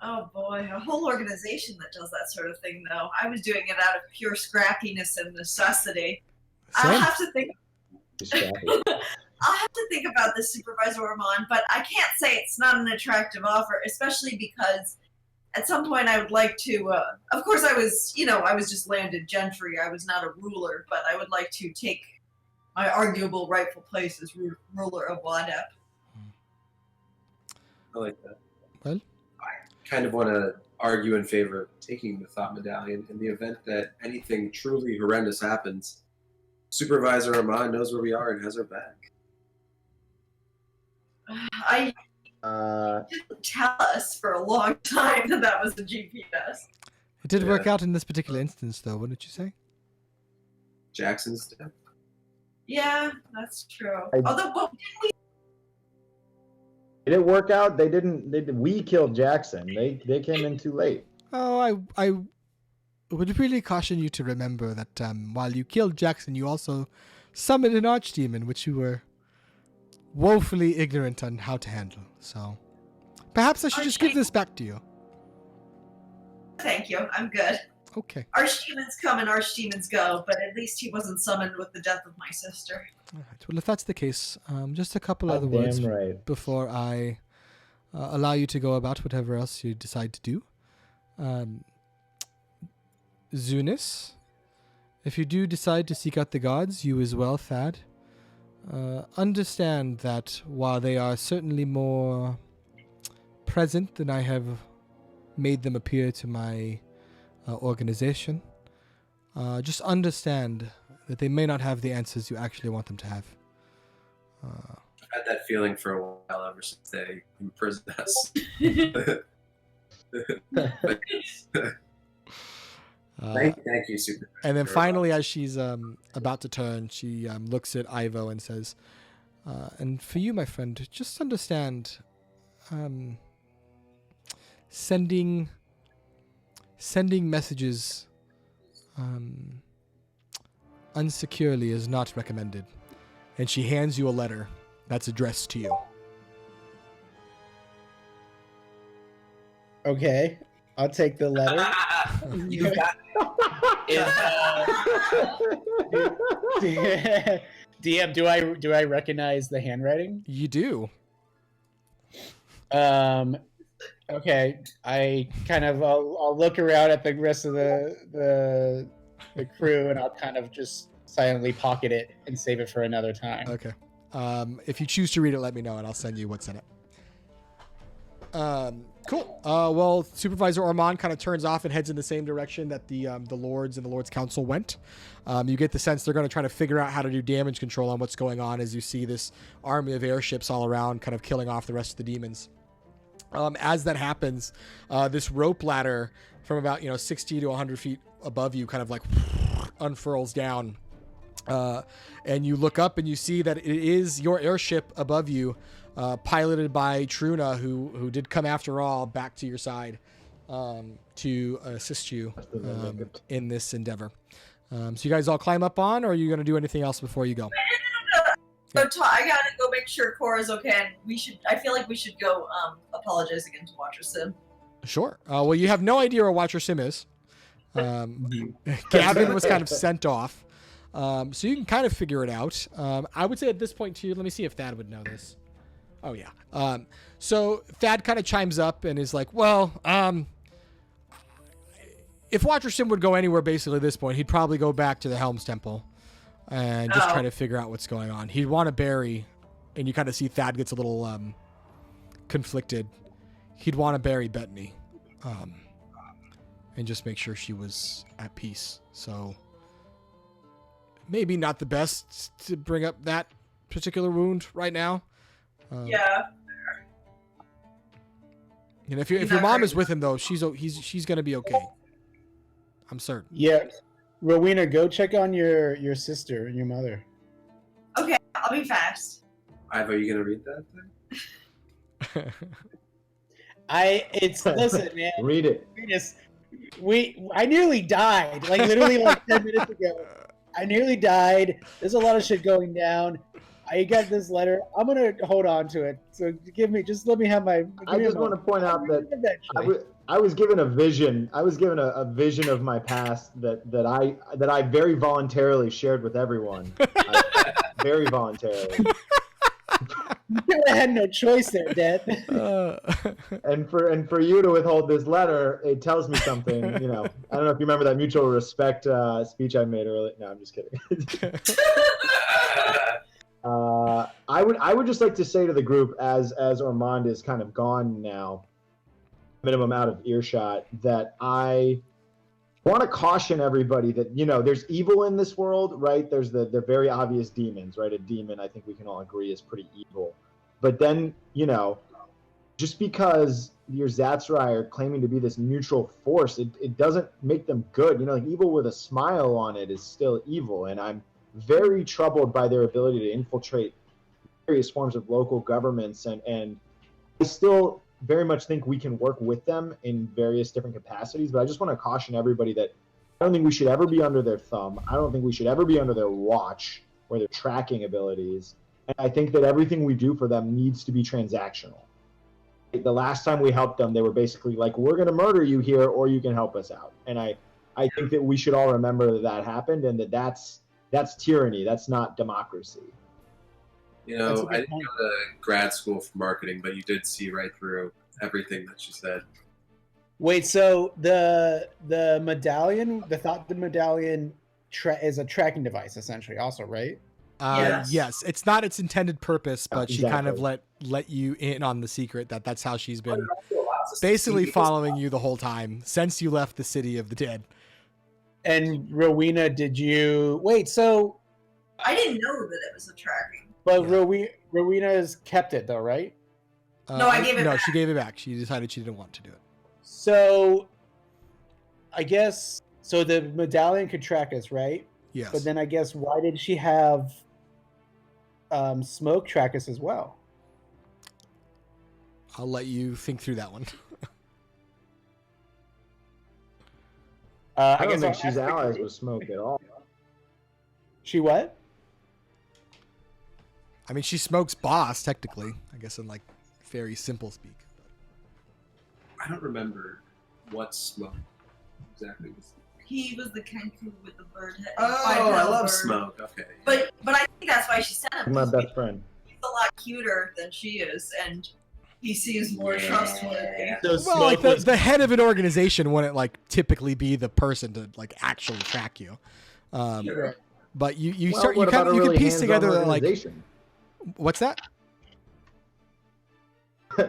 Oh boy, a whole organization that does that sort of thing, though. I was doing it out of pure scrappiness and necessity. Same. I'll have to think. I'll have to think about this, Supervisor Ormond, but I can't say it's not an attractive offer, especially because at some point I would like to. Of course, I was just landed gentry. I was not a ruler, but I would like to take my arguable rightful place as ruler of Wadep. I like that. Well, I kind of want to argue in favor of taking the Thought Medallion in the event that anything truly horrendous happens. Supervisor Armand knows where we are and has our back. I didn't tell us for a long time that was the GPS. it did work out in this particular instance, though, wouldn't you say? Jackson's death. Yeah, that's true. Although, but Did it work out? They didn't. We killed Jackson. They came in too late. Oh, I would really caution you to remember that while you killed Jackson, you also summoned an archdemon, which you were woefully ignorant on how to handle. So perhaps I should just give this back to you. thank you. I'm good. Okay. Archdemons come and archdemons go, but at least he wasn't summoned with the death of my sister. All right. Well, if that's the case, just a couple other Damn words right. before I allow you to go about whatever else you decide to do. Zunis, if you do decide to seek out the gods, you as well, Thad, understand that while they are certainly more present than I have made them appear to my organization, just understand that they may not have the answers you actually want them to have. I've had that feeling for a while ever since they imprisoned us. Thank you, Super. And then finally, as she's about to turn, she looks at Ivo and says, and for you, my friend, just understand, sending messages unsecurely is not recommended. And she hands you a letter that's addressed to you. Okay, I'll take the letter. You got DM, do I recognize the handwriting? You do. Okay, I kind of I'll look around at the rest of the the crew, and I'll kind of just silently pocket it and save it for another time. Okay. If you choose to read it, let me know, and I'll send you what's in it. Cool. Well, Supervisor Ormond kind of turns off and heads in the same direction that the Lords and the Lords Council went. You get the sense they're going to try to figure out how to do damage control on what's going on as you see this army of airships all around kind of killing off the rest of the demons. As that happens, this rope ladder from about 60 to 100 feet above you kind of like unfurls down. And you look up and you see that it is your airship above you, piloted by Truna, who did come after all back to your side to assist you in this endeavor. So you guys all climb up on, or are you going to do anything else before you go? So I gotta go make sure Cora's okay, and I feel like we should go apologize again to Watcher Sim. Sure. Well, you have no idea where Watcher Sim is. Gavin was kind of sent off. So you can kind of figure it out. I would say at this point too, let me see if Thad would know this. Oh yeah. So Thad kind of chimes up and is like, well, if Watcher Sim would go anywhere basically at this point, he'd probably go back to the Helm's Temple and just try to figure out what's going on. He'd want to bury, and you kind of see Thad gets a little conflicted. He'd want to bury Bettany and just make sure she was at peace. So maybe not the best to bring up that particular wound right now. Yeah. And if your mom is with him though, she's gonna be okay. I'm certain. Yeah, Rowena, go check on your sister and your mother. Okay, I'll be fast. Ivo, are you gonna read that thing? Listen, man. Read it. I nearly died. Like literally like 10 minutes ago. I nearly died. There's a lot of shit going down. I got this letter. I'm gonna hold on to it. So let me have my. I just want to point out that I was given a vision. I was given a vision of my past that I very voluntarily shared with everyone. Very voluntarily. You had no choice there, Dad. And for you to withhold this letter, it tells me something. I don't know if you remember that mutual respect speech I made earlier. No, I'm just kidding. I would just like to say to the group, as Ormond is kind of gone now, minimum out of earshot, that I want to caution everybody that there's evil in this world, right? There's the very obvious demons, right? A demon, I think we can all agree, is pretty evil. But then just because your Zatzrai are claiming to be this neutral force, it doesn't make them good. Like evil with a smile on it is still evil, and I'm very troubled by their ability to infiltrate various forms of local governments, and I still very much think we can work with them in various different capacities, but I just want to caution everybody that I don't think we should ever be under their thumb. I don't think we should ever be under their watch or their tracking abilities, and I think that everything we do for them needs to be transactional. The last time we helped them, they were basically like, we're going to murder you here or you can help us out, and I think that we should all remember that happened, and that's tyranny. That's not democracy. I didn't go to grad school for marketing, but you did see right through everything that she said. Wait, so the medallion, the medallion is a tracking device, essentially, also, right? Yes. It's not its intended purpose, but she kind of Exactly. let you in on the secret that's how she's been basically following you the whole time since you left the city of the dead. And Rowena, did you wait? So I didn't know that it was a tracking. but Yeah. Rowena's kept it though, right? No, I gave it No, back. she gave it back. She decided she didn't want to do it. So I guess so. The medallion could track us, right? Yes. But then I guess why did she have smoke track us as well? I'll let you think through that one. I don't guess think I'll she's ask allies you- with smoke at all. She what? I mean, she smokes boss, technically, I guess in like very simple speak. I don't remember what smoke exactly was. He was the Kenku with the bird head. Oh, five-headed I love bird. smoke. Okay. But I think that's why she sent him. My best friend. He's a lot cuter than she is, and he seems more trustworthy. So Well, like Smoke was the head of an organization wouldn't like typically be the person to like actually track you. Sure. But you Well, start what you about kind a of you really can piece hands-on together that, like organization? what's that?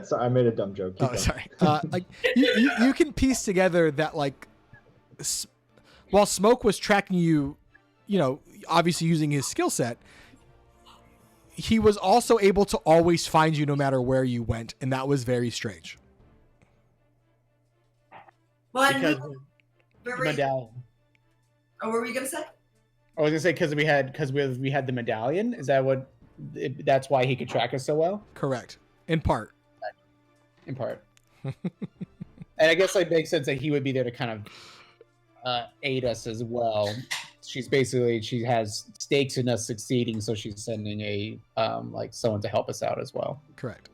Sorry, I made a dumb joke. Keep Oh, going. sorry. Like you can piece together that like while Smoke was tracking you, obviously using his skill set, he was also able to always find you no matter where you went, and that was very strange. Well, because and of we, the were, medallion. oh, what were we gonna say? I was gonna say because we had the medallion. Is that what? That's why he could track us so well, Correct. In part. in part. And I guess it makes sense that he would be there to kind of aid us as well. She has stakes in us succeeding, so she's sending a like someone to help us out as well. Correct.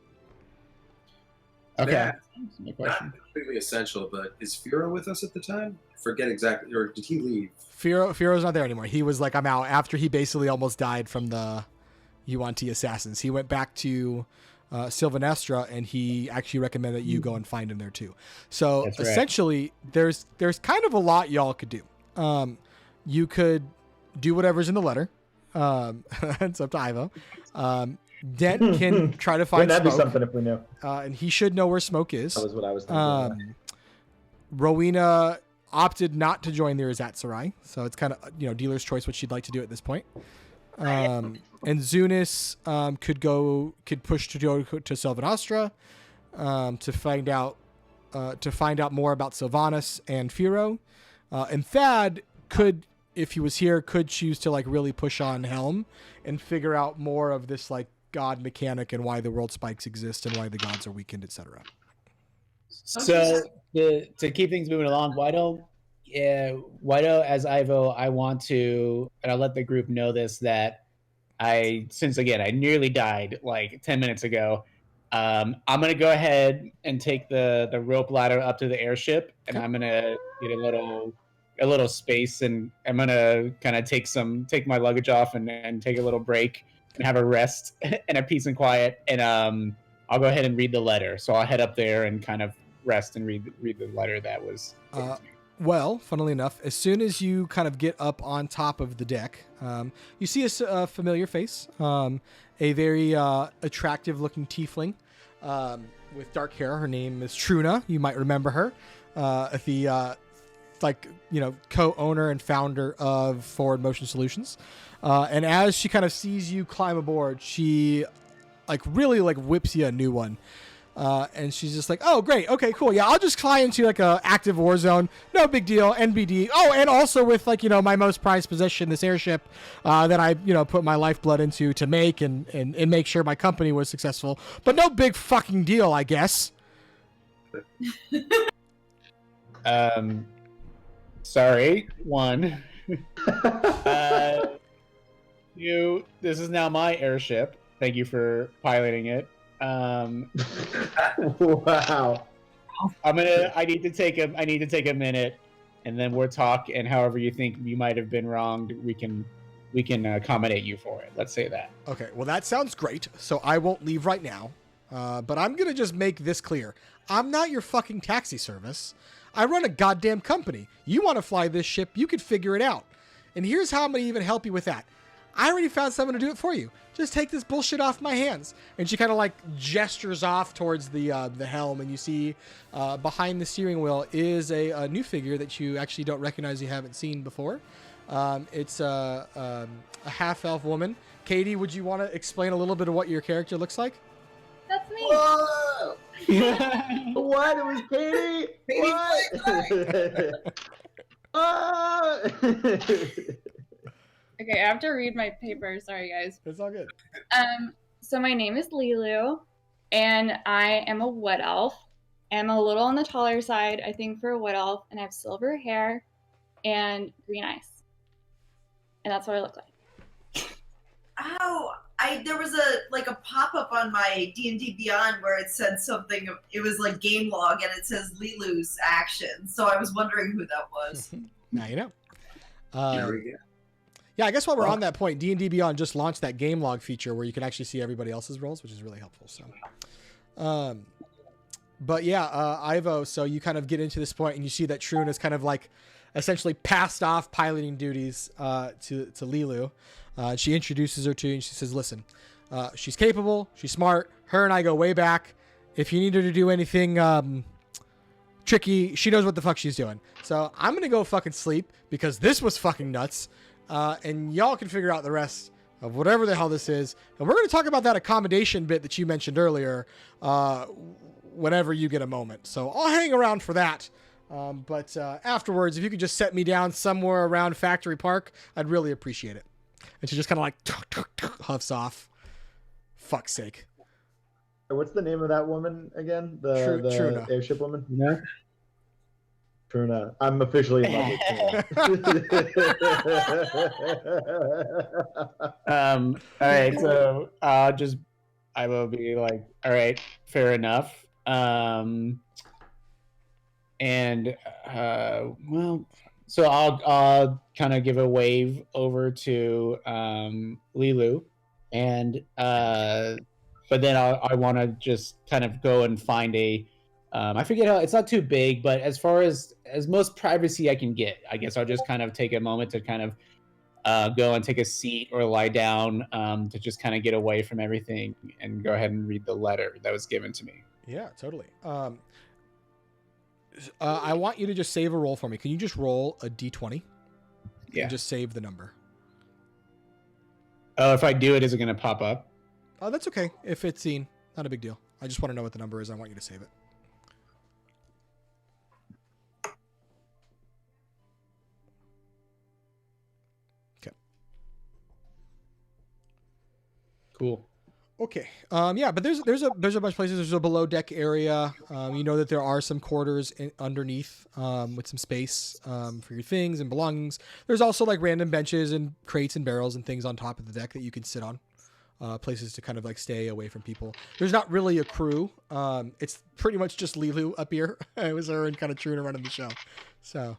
Okay. Yeah. My Not question. completely essential, but is Firo with us at the time? Forget exactly, or did he leave? Firo's not there anymore. He was like, I'm out after he basically almost died from the Yuan-Ti assassins. He went back to Sylvanestra, and he actually recommended that you go and find him there too. So That's right. essentially, there's kind of a lot y'all could do. You could do whatever's in the letter. It's up to Ivo. Dent can try to find Wouldn't that be Smoke, something if we knew? and he should know where Smoke is. That was what I was thinking. Rowena opted not to join the Erzatsarai, so it's kind of dealer's choice what she'd like to do at this point. And Zunis could push to go to Sylvanastra to find out more about Sylvanas and Firo. And Thad could, if he was here, could choose to like really push on Helm and figure out more of this like god mechanic and why the world spikes exist and why the gods are weakened, etc. So to keep things moving along, why don't as Ivo, I want to, and I'll let the group know this, that since again I nearly died like 10 minutes ago, I'm gonna go ahead and take the rope ladder up to the airship, and I'm gonna get a little space, and I'm gonna kind of take my luggage off and take a little break and have a rest and a peace and quiet, and I'll go ahead and read the letter. So I'll head up there and kind of rest and read the letter that was. Well, funnily enough, as soon as you kind of get up on top of the deck, you see a familiar face, a very attractive looking tiefling with dark hair. Her name is Truna. You might remember her. The co-owner and founder of Forward Motion Solutions. And as she kind of sees you climb aboard, she really whips you a new one. And she's just like, oh, great. Okay, cool. Yeah, I'll just fly into like a active war zone. No big deal. NBD. Oh, and also with my most prized possession, this airship that I, put my lifeblood into to make and make sure my company was successful. But no big fucking deal, I guess. Sorry. One. This is now my airship. Thank you for piloting it. Wow. I need to take a minute, and then we'll talk. And however you think you might have been wronged, we can accommodate you for it. Let's say that. Okay. Well, that sounds great. So I won't leave right now. But I'm gonna just make this clear. I'm not your fucking taxi service. I run a goddamn company. You want to fly this ship? You could figure it out. And here's how I'm gonna even help you with that. I already found someone to do it for you. Just take this bullshit off my hands. And she kind of gestures off towards the helm, and you see behind the steering wheel is a new figure that you actually don't recognize, you haven't seen before. It's a half-elf woman. Katie, would you want to explain a little bit of what your character looks like? That's me. Whoa! What? It was Katie? What? Ah! Okay, I have to read my paper. Sorry, guys. It's all good. So my name is Lilu, and I am a wood elf. I'm a little on the taller side, I think, for a wood elf, and I have silver hair and green eyes. And that's what I look like. Oh, there was a pop-up on my D&D Beyond where it said something. It was like game log, and it says Lilu's action. So I was wondering who that was. Now you know. There we go. Yeah, I guess while we're on that point, D&D Beyond just launched that game log feature where you can actually see everybody else's roles, which is really helpful. So, But yeah, Ivo, so you kind of get into this point and you see that Troon is kind of like essentially passed off piloting duties to Lilu. She introduces her to you and she says, listen, she's capable, she's smart, her and I go way back. If you need her to do anything tricky, she knows what the fuck she's doing. So I'm going to go fucking sleep because this was fucking nuts. And y'all can figure out the rest of whatever the hell this is. And we're going to talk about that accommodation bit that you mentioned earlier whenever you get a moment. So I'll hang around for that. But afterwards, if you could just set me down somewhere around Factory Park, I'd really appreciate it. And she just kind of like huffs off. Fuck's sake. What's the name of that woman again? The Truna. airship woman? Yeah. Truna. I'm officially in love with Truna. All right, so I will be like, all right, fair enough. Well, so I'll kind of give a wave over to Lilu, and but then I want to just kind of go and find a I forget how, it's not too big, but as far as most privacy I can get, I guess I'll just kind of take a moment to kind of go and take a seat or lie down to just kind of get away from everything and go ahead and read the letter that was given to me. Yeah, totally. I want you to just save a roll for me. Can you just roll a d20? Yeah. And just save the number. Oh, if I do it, is it going to pop up? Oh, that's okay. If it's seen, not a big deal. I just want to know what the number is. I want you to save it. Okay. Cool. Okay. Yeah, but there's a bunch of places. There's a below deck area. You know that there are some quarters underneath with some space for your things and belongings. There's also like random benches and crates and barrels and things on top of the deck that you can sit on. Places to kind of like stay away from people. There's not really a crew. It's pretty much just Lilu up here. It was her and kind of Truna running the show. So.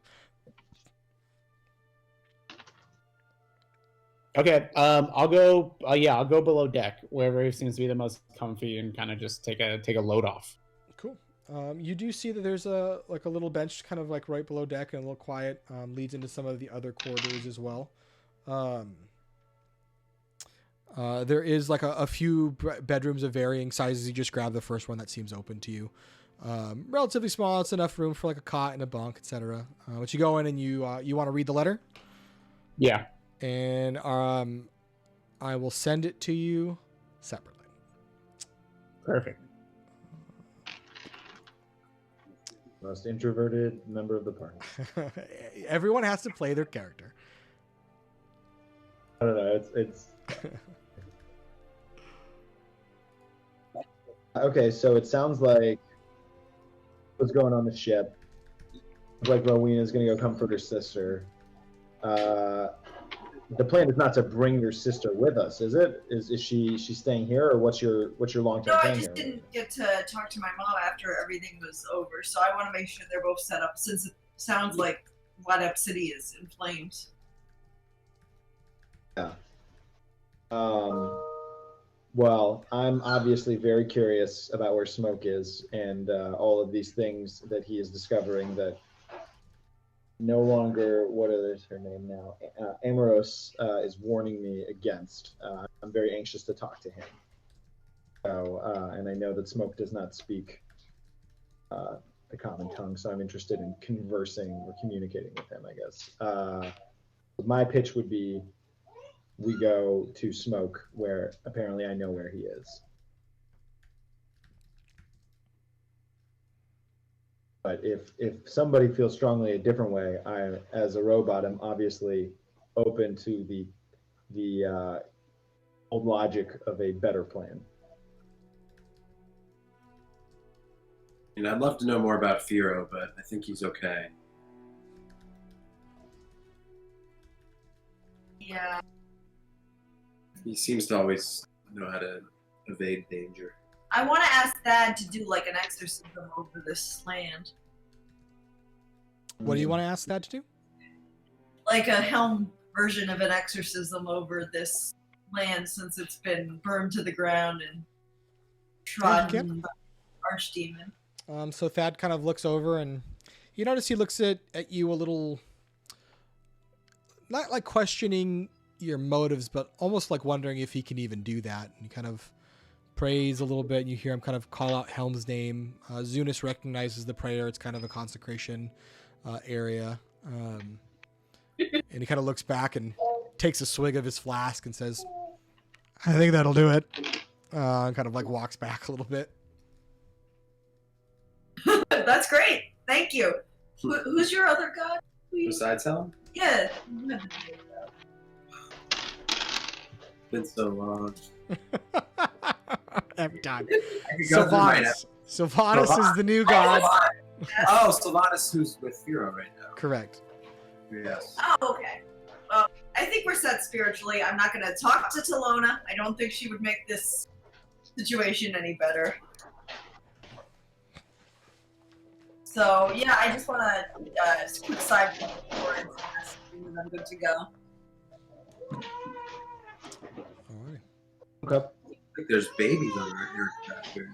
Okay. I'll go. I'll go below deck, wherever it seems to be the most comfy, and kind of just take a load off. Cool. You do see that there's a little bench kind of like right below deck and a little quiet. Leads into some of the other quarters as well. There is like a few bedrooms of varying sizes. You just grab the first one that seems open to you. Relatively small. It's enough room for like a cot and a bunk, etc. But you go in and you want to read the letter. Yeah. And I will send it to you separately. Perfect. Most introverted member of the party. Everyone has to play their character. I don't know. It's okay. So it sounds like what's going on the ship. Like Rowena's going to go comfort her sister. The plan is not to bring your sister with us, is it? Is she staying here, or what's your long term No, plan I just here? didn't get to talk to my mom after everything was over, so I want to make sure they're both set up, since it sounds like Wadep City is in flames. Yeah. Well, I'm obviously very curious about where Smoke is and all of these things that he is discovering that no longer, what is her name now? Amoros is warning me against. I'm very anxious to talk to him. So, and I know that Smoke does not speak the common tongue, so I'm interested in conversing or communicating with him, I guess. My pitch would be we go to Smoke, where apparently I know where he is. But if somebody feels strongly a different way, I, as a robot, am obviously open to the old logic of a better plan. And I'd love to know more about Firo, but I think he's okay. Yeah. He seems to always know how to evade danger. I want to ask Thad to do like an exorcism over this land. What do you want to ask that to do? Like a Helm version of an exorcism over this land, since it's been burned to the ground and trodden. archdemon. So Thad kind of looks over, and you notice he looks at you a little, not like questioning your motives, but almost like wondering if he can even do that. And he kind of prays a little bit, and you hear him kind of call out Helm's name. Zunis recognizes the prayer. It's kind of a consecration area. And he kind of looks back and takes a swig of his flask and says, I think that'll do it. And kind of like walks back a little bit. That's great. Thank you. Who's your other god? Besides Helm? Yeah. Been so long. Every time. I could go through my- Sylvanas is the new god. Oh, Sylvanas, who's with Firo right now. Correct. Yes. Oh, okay. Well, I think we're set spiritually. I'm not going to talk to Talona. I don't think she would make this situation any better. So, yeah, I just want to quick side forward and I'm good to go. All right. Okay. I think there's babies on our aircraft here.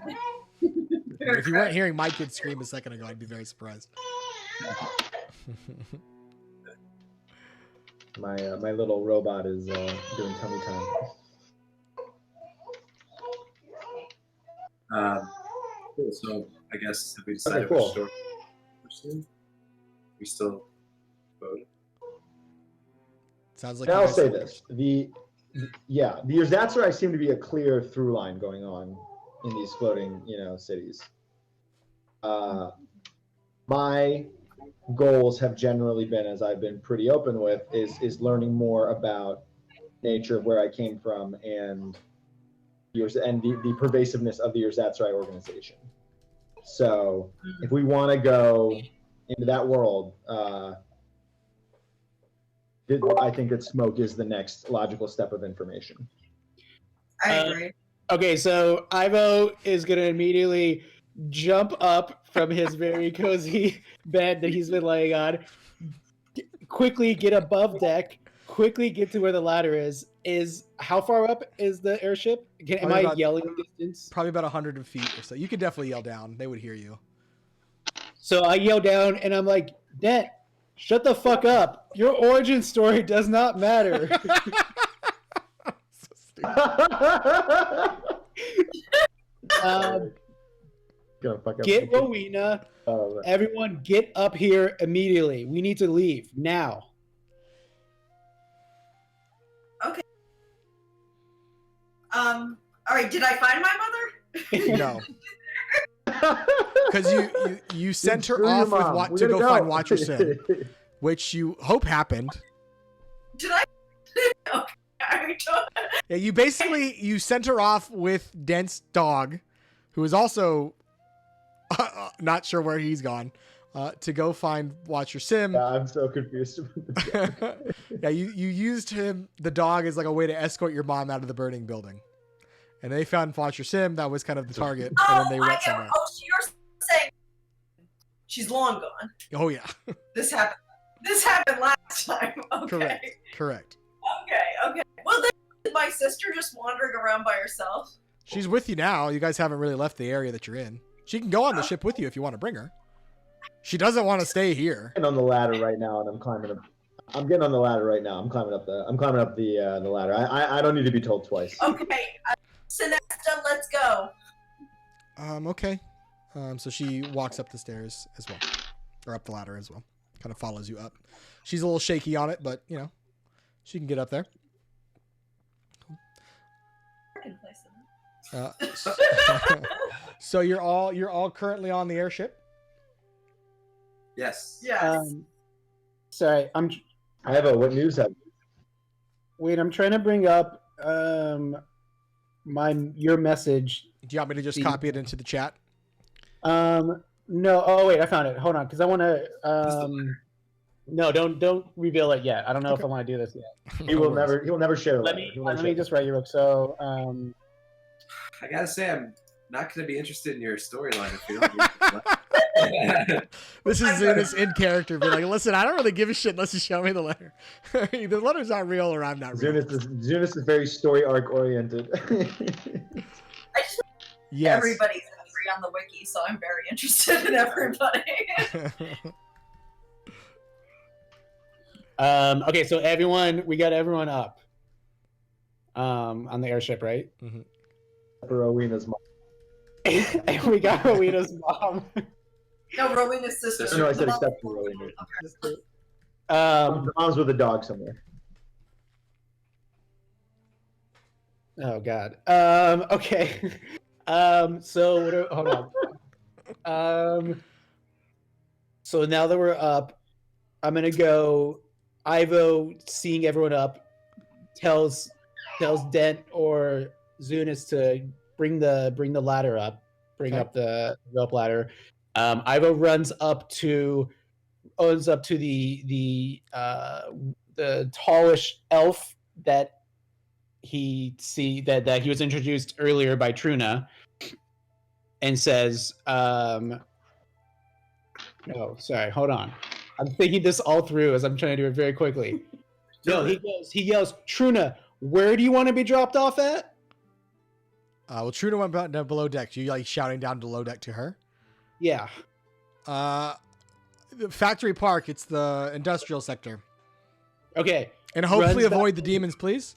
If you weren't hearing my kid scream a second ago, I'd be very surprised. My little robot is doing tummy time. Cool. So I guess have we decided Okay, cool. which story we're pursue? We still voting? Sounds like Now you I'll guys- say this: the Urzatsuri seem to be a clear through line going on in these floating, cities. My goals have generally been, as I've been pretty open with, is learning more about nature of where I came from and the pervasiveness of the Urzatsuri organization. So if we want to go into that world, I think that smoke is the next logical step of information. I agree. Okay, so Ivo is gonna immediately jump up from his very cozy bed that he's been laying on, quickly get above deck, quickly get to where the ladder is. How far up is the airship? Am Probably I about- yelling distance? Probably about 100 feet or so. You could definitely yell down. They would hear you. So I yell down and I'm like, Dent, shut the fuck up. Your origin story does not matter. So stupid. Gonna fuck up. Get Rowena. Oh, Everyone get up here immediately. We need to leave now. All right, did I find my mother? No. Because you sent her Screw your off with mom. what We're to gonna go find Watcher Sim, go. which you hope happened. Did I? Okay. I don't- Yeah, you sent her off with Dent's dog, who is also not sure where he's gone, to go find Watcher Sim. Yeah, I'm so confused. Yeah, you used the dog, as like a way to escort your mom out of the burning building. And they found Watcher Sim. That was kind of the target. And then they I went get. somewhere. Oh, so you're saying she's long gone. Oh, yeah. This happened last time. Okay. Correct. Okay. Well, then is my sister just wandering around by herself? She's with you now. You guys haven't really left the area that you're in. She can go on the ship with you if you want to bring her. She doesn't want to stay here. I'm getting on the ladder right now, and I'm climbing up. I'm getting on the ladder right now. I'm climbing up the ladder. I don't need to be told twice. Okay. Sinesta, let's go. Okay. So she walks up the stairs as well, or up the ladder as well. Kind of follows you up. She's a little shaky on it, but she can get up there. So you're all currently on the airship. Yes. Yes. Sorry, What news have you? wait. I'm trying to bring up your message. Do you want me to just copy it into the chat? No. Oh wait, I found it. Hold on, because I want to. No, don't reveal it yet. I don't know if I want to do this yet. He will never share. Let me just write you book. So I gotta say, I'm not gonna be interested in your storyline if you don't. This is Zunis in character, be like, listen, I don't really give a shit unless you show me the letter. The letter's not real, or I'm not real. Zunis is very story arc oriented. I just Yes. everybody's history on the wiki, so I'm very interested in everybody. Okay, so we got everyone up. On the airship, right? Rowena's mom. And we got Rowena's mom. No, Rowena's sister. No, I said except for Rowena. Um, The mom's with a dog somewhere. Oh God. Okay. So hold on. So now that we're up, I'm gonna go. Ivo, seeing everyone up, tells Dent or Zunis to bring the ladder up. Bring Okay. up the rope ladder. Ivo runs up to the tallish elf that he was introduced earlier by Truna, and says, "No, sorry, hold on. I'm thinking this all through as I'm trying to do it very quickly." No, he yells, "Truna, where do you want to be dropped off at?" Well, Truna went down below deck. You like shouting down below deck to her? Yeah. The Factory Park. It's the industrial sector. Okay. And hopefully Runs back- avoid the demons, please.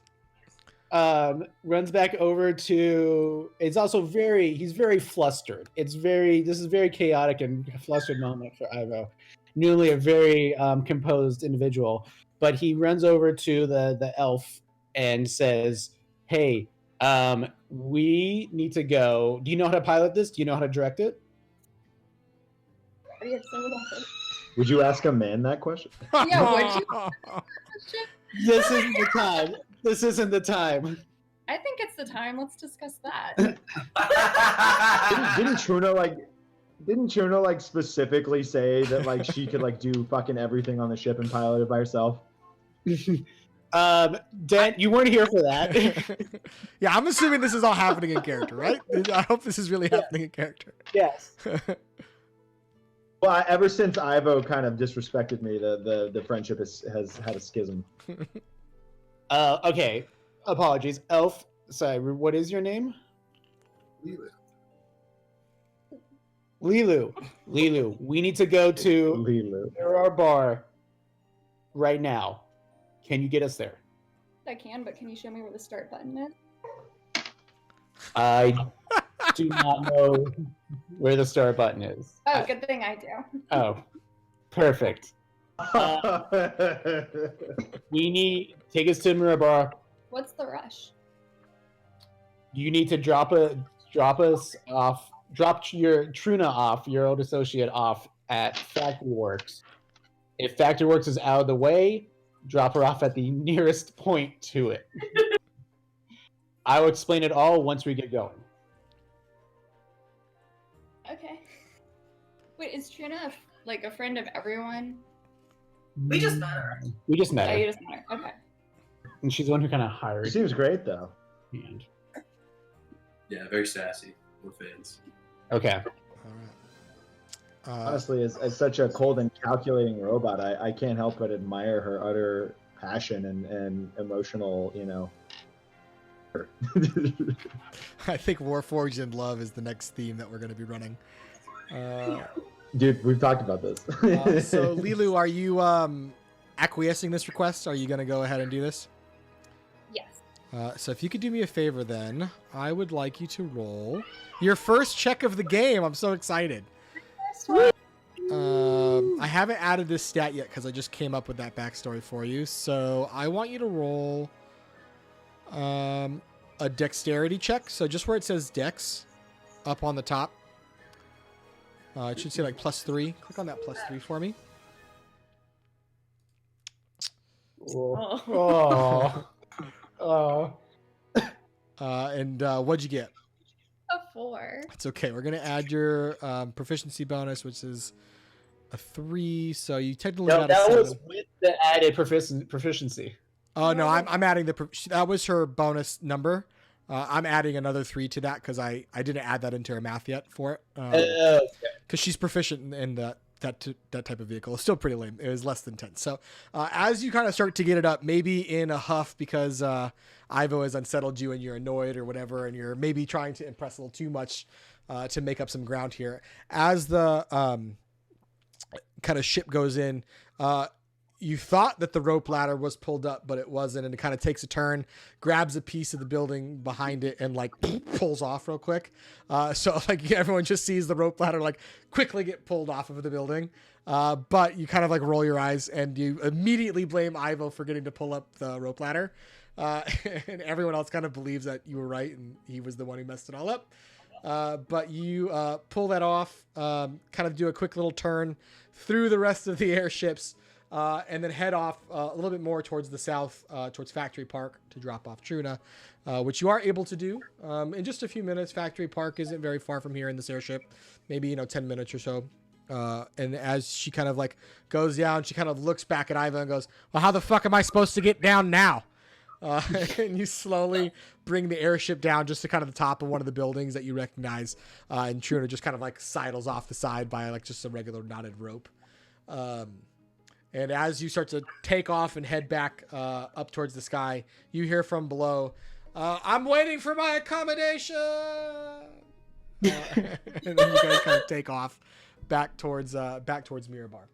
Runs back over to. It's also he's very flustered. This is very chaotic and flustered moment for Ivo. Newly a very composed individual, but he runs over to the elf and says, "Hey, we need to go. Do you know how to pilot this? Do you know how to direct it?" Are you excited about this? Would you ask a man that question? Yeah, would you? This isn't the time. This isn't the time. I think it's the time. Let's discuss that. Didn't Truna like specifically say that like she could like do fucking everything on the ship and pilot it by herself? Dent, you weren't here for that. Yeah, I'm assuming this is all happening in character, right? I hope this is really happening in character. Yes. Well, ever since Ivo kind of disrespected me, the friendship has had a schism. Okay. Apologies. Elf, sorry, what is your name? Lilu. We need to go to Lilu. our bar right now. Can you get us there? I can, but can you show me where the start button is? I do not know where the start button is. Oh, good thing I do. Oh, perfect. Take us to Mirabar. What's the rush? You need to drop your Truna off, your old associate off at Factory Works. If Factory Works is out of the way, drop her off at the nearest point to it. I will explain it all once we get going. Okay. Wait, is Trina like a friend of everyone? We just met her. We just met Oh, her. you just met her. Okay. And she's the one who kind of She hired. seems great though. And, Yeah, very sassy. We're fans. okay. All right. Honestly, as such a cold and calculating robot, I can't help but admire her utter passion and emotional, I think Warforged in Love is the next theme that we're going to be running. Dude, we've talked about this. So, Lilu, are you acquiescing this request? Are you going to go ahead and do this? Yes. So if you could do me a favor then, I would like you to roll your first check of the game. I'm so excited. I haven't added this stat yet because I just came up with that backstory for you. So I want you to roll a dexterity check. So just where it says dex up on the top. It should say like +3. Click on that +3 for me. Oh. Oh. And what'd you get? A 4. It's okay. We're gonna add your proficiency bonus, which is a 3. So you technically No, got a that 7. was with the added proficiency. Oh no, I'm adding that was her bonus number. I'm adding another 3 to that because I didn't add that into her math yet for it. Because she's proficient in that type of vehicle. It's still pretty lame. It was less than 10. So as you kind of start to get it up, maybe in a huff because Ivo has unsettled you and you're annoyed or whatever, and you're maybe trying to impress a little too much to make up some ground here. As the kind of ship goes in, you thought that the rope ladder was pulled up, but it wasn't, and it kind of takes a turn, grabs a piece of the building behind it, and like pulls off real quick. So like everyone just sees the rope ladder like quickly get pulled off of the building. But you kind of like roll your eyes and you immediately blame Ivo for getting to pull up the rope ladder. And everyone else kind of believes that you were right and he was the one who messed it all up. But you pull that off, kind of do a quick little turn through the rest of the airships, and then head off a little bit more towards the south, towards Factory Park to drop off Truna, which you are able to do in just a few minutes. Factory Park isn't very far from here in this airship, maybe 10 minutes or so. And as she kind of like goes down, she kind of looks back at Iva and goes, "Well, how the fuck am I supposed to get down now?" And you slowly bring the airship down just to kind of the top of one of the buildings that you recognize. And Truna just kind of like sidles off the side by like just a regular knotted rope. And as you start to take off and head back up towards the sky, you hear from below, "I'm waiting for my accommodation." And then you guys kind of take off back towards Mirabar.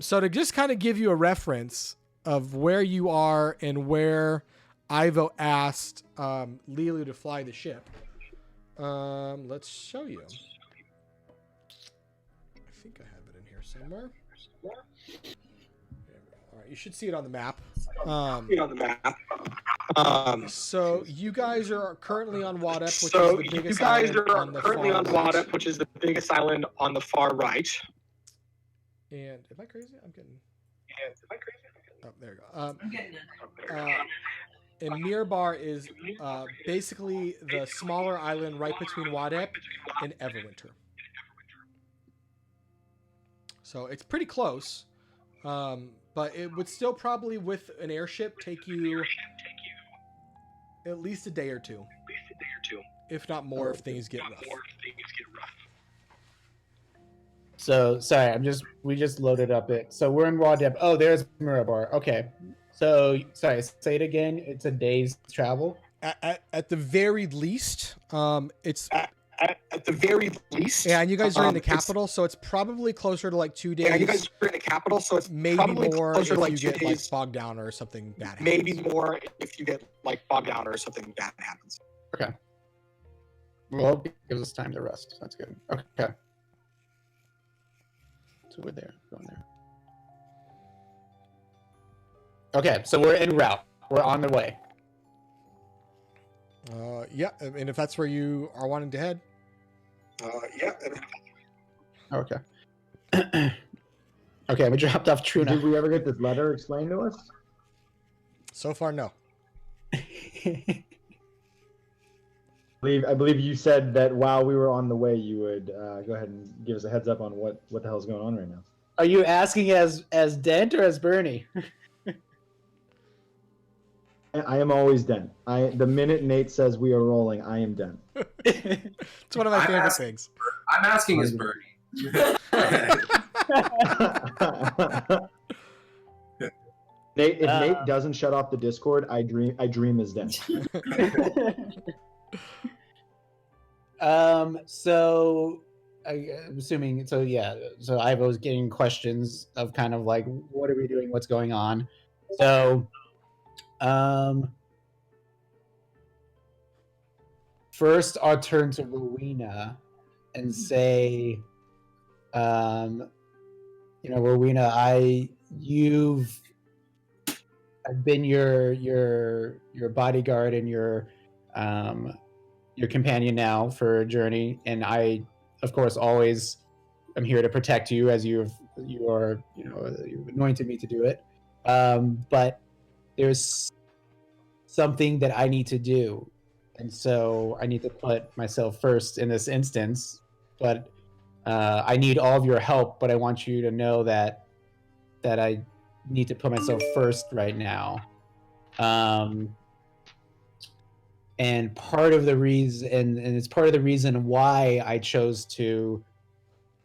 So to just kind of give you a reference of where you are and where Ivo asked Lilu to fly the ship, let's show you. I think I have it in here somewhere. All right, you should see it on the map. So you guys are currently on Wadep, which is the biggest which is the biggest island on the far right. And am I crazy? I'm getting. Oh, there you go. I'm getting it. And Mirabar is basically the smaller island right between Wadep and Everwinter. So it's pretty close, but it would still probably, with an airship, take you at least a day or two, if not more, if things get rough. So sorry, we just loaded up it. So we're in Wadep. Oh, there's Mirabar. Okay. So sorry, say it again. It's a day's travel. At the very least, it's at the very least. Yeah, and you guys are in the capital, so it's probably closer to like 2 days. Yeah, you guys are in the capital, so it's maybe probably more closer if to like you 2 get like days. bogged down or something bad happens. Maybe more if you get like bogged down or something bad happens. Okay. Well, it gives us time to rest. That's good. Okay. So we're there. Going there. Okay, so we're en route. We're on the way. Yeah, and if that's where you are wanting to head. Yeah. Okay. Okay, we dropped off Did Truna. we ever get this letter explained to us? So far, no. I believe you said that while we were on the way, you would go ahead and give us a heads up on what the hell's going on right now. Are you asking as Dent or as Bernie? I am always Dent. The minute Nate says we are rolling, I am Dent. It's one of my favorite things. I'm asking as Bernie. Nate, if Nate doesn't shut off the Discord, I dream as Dent. So I'm assuming, so yeah, so I was getting questions of kind of like, what are we doing? What's going on? So, first I'll turn to Rowena and say, Rowena, I've been your bodyguard and your companion now for a journey, and I, of course, always am here to protect you as you've anointed me to do it. But there's something that I need to do, and so I need to put myself first in this instance. But I need all of your help. But I want you to know that I need to put myself first right now. And part of the reason, and it's part of the reason why I chose to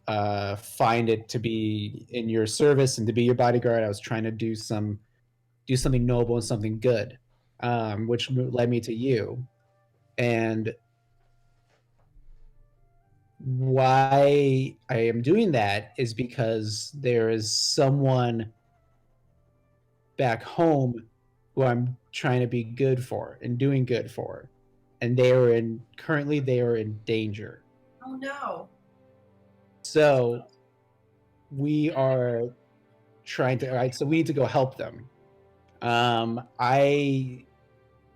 find it to be in your service and to be your bodyguard. I was trying to do something noble and something good, which led me to you. And why I am doing that is because there is someone back home who I'm trying to be good for and doing good for, and currently they are in danger. Oh no. So we are trying to. All right, so we need to go help them.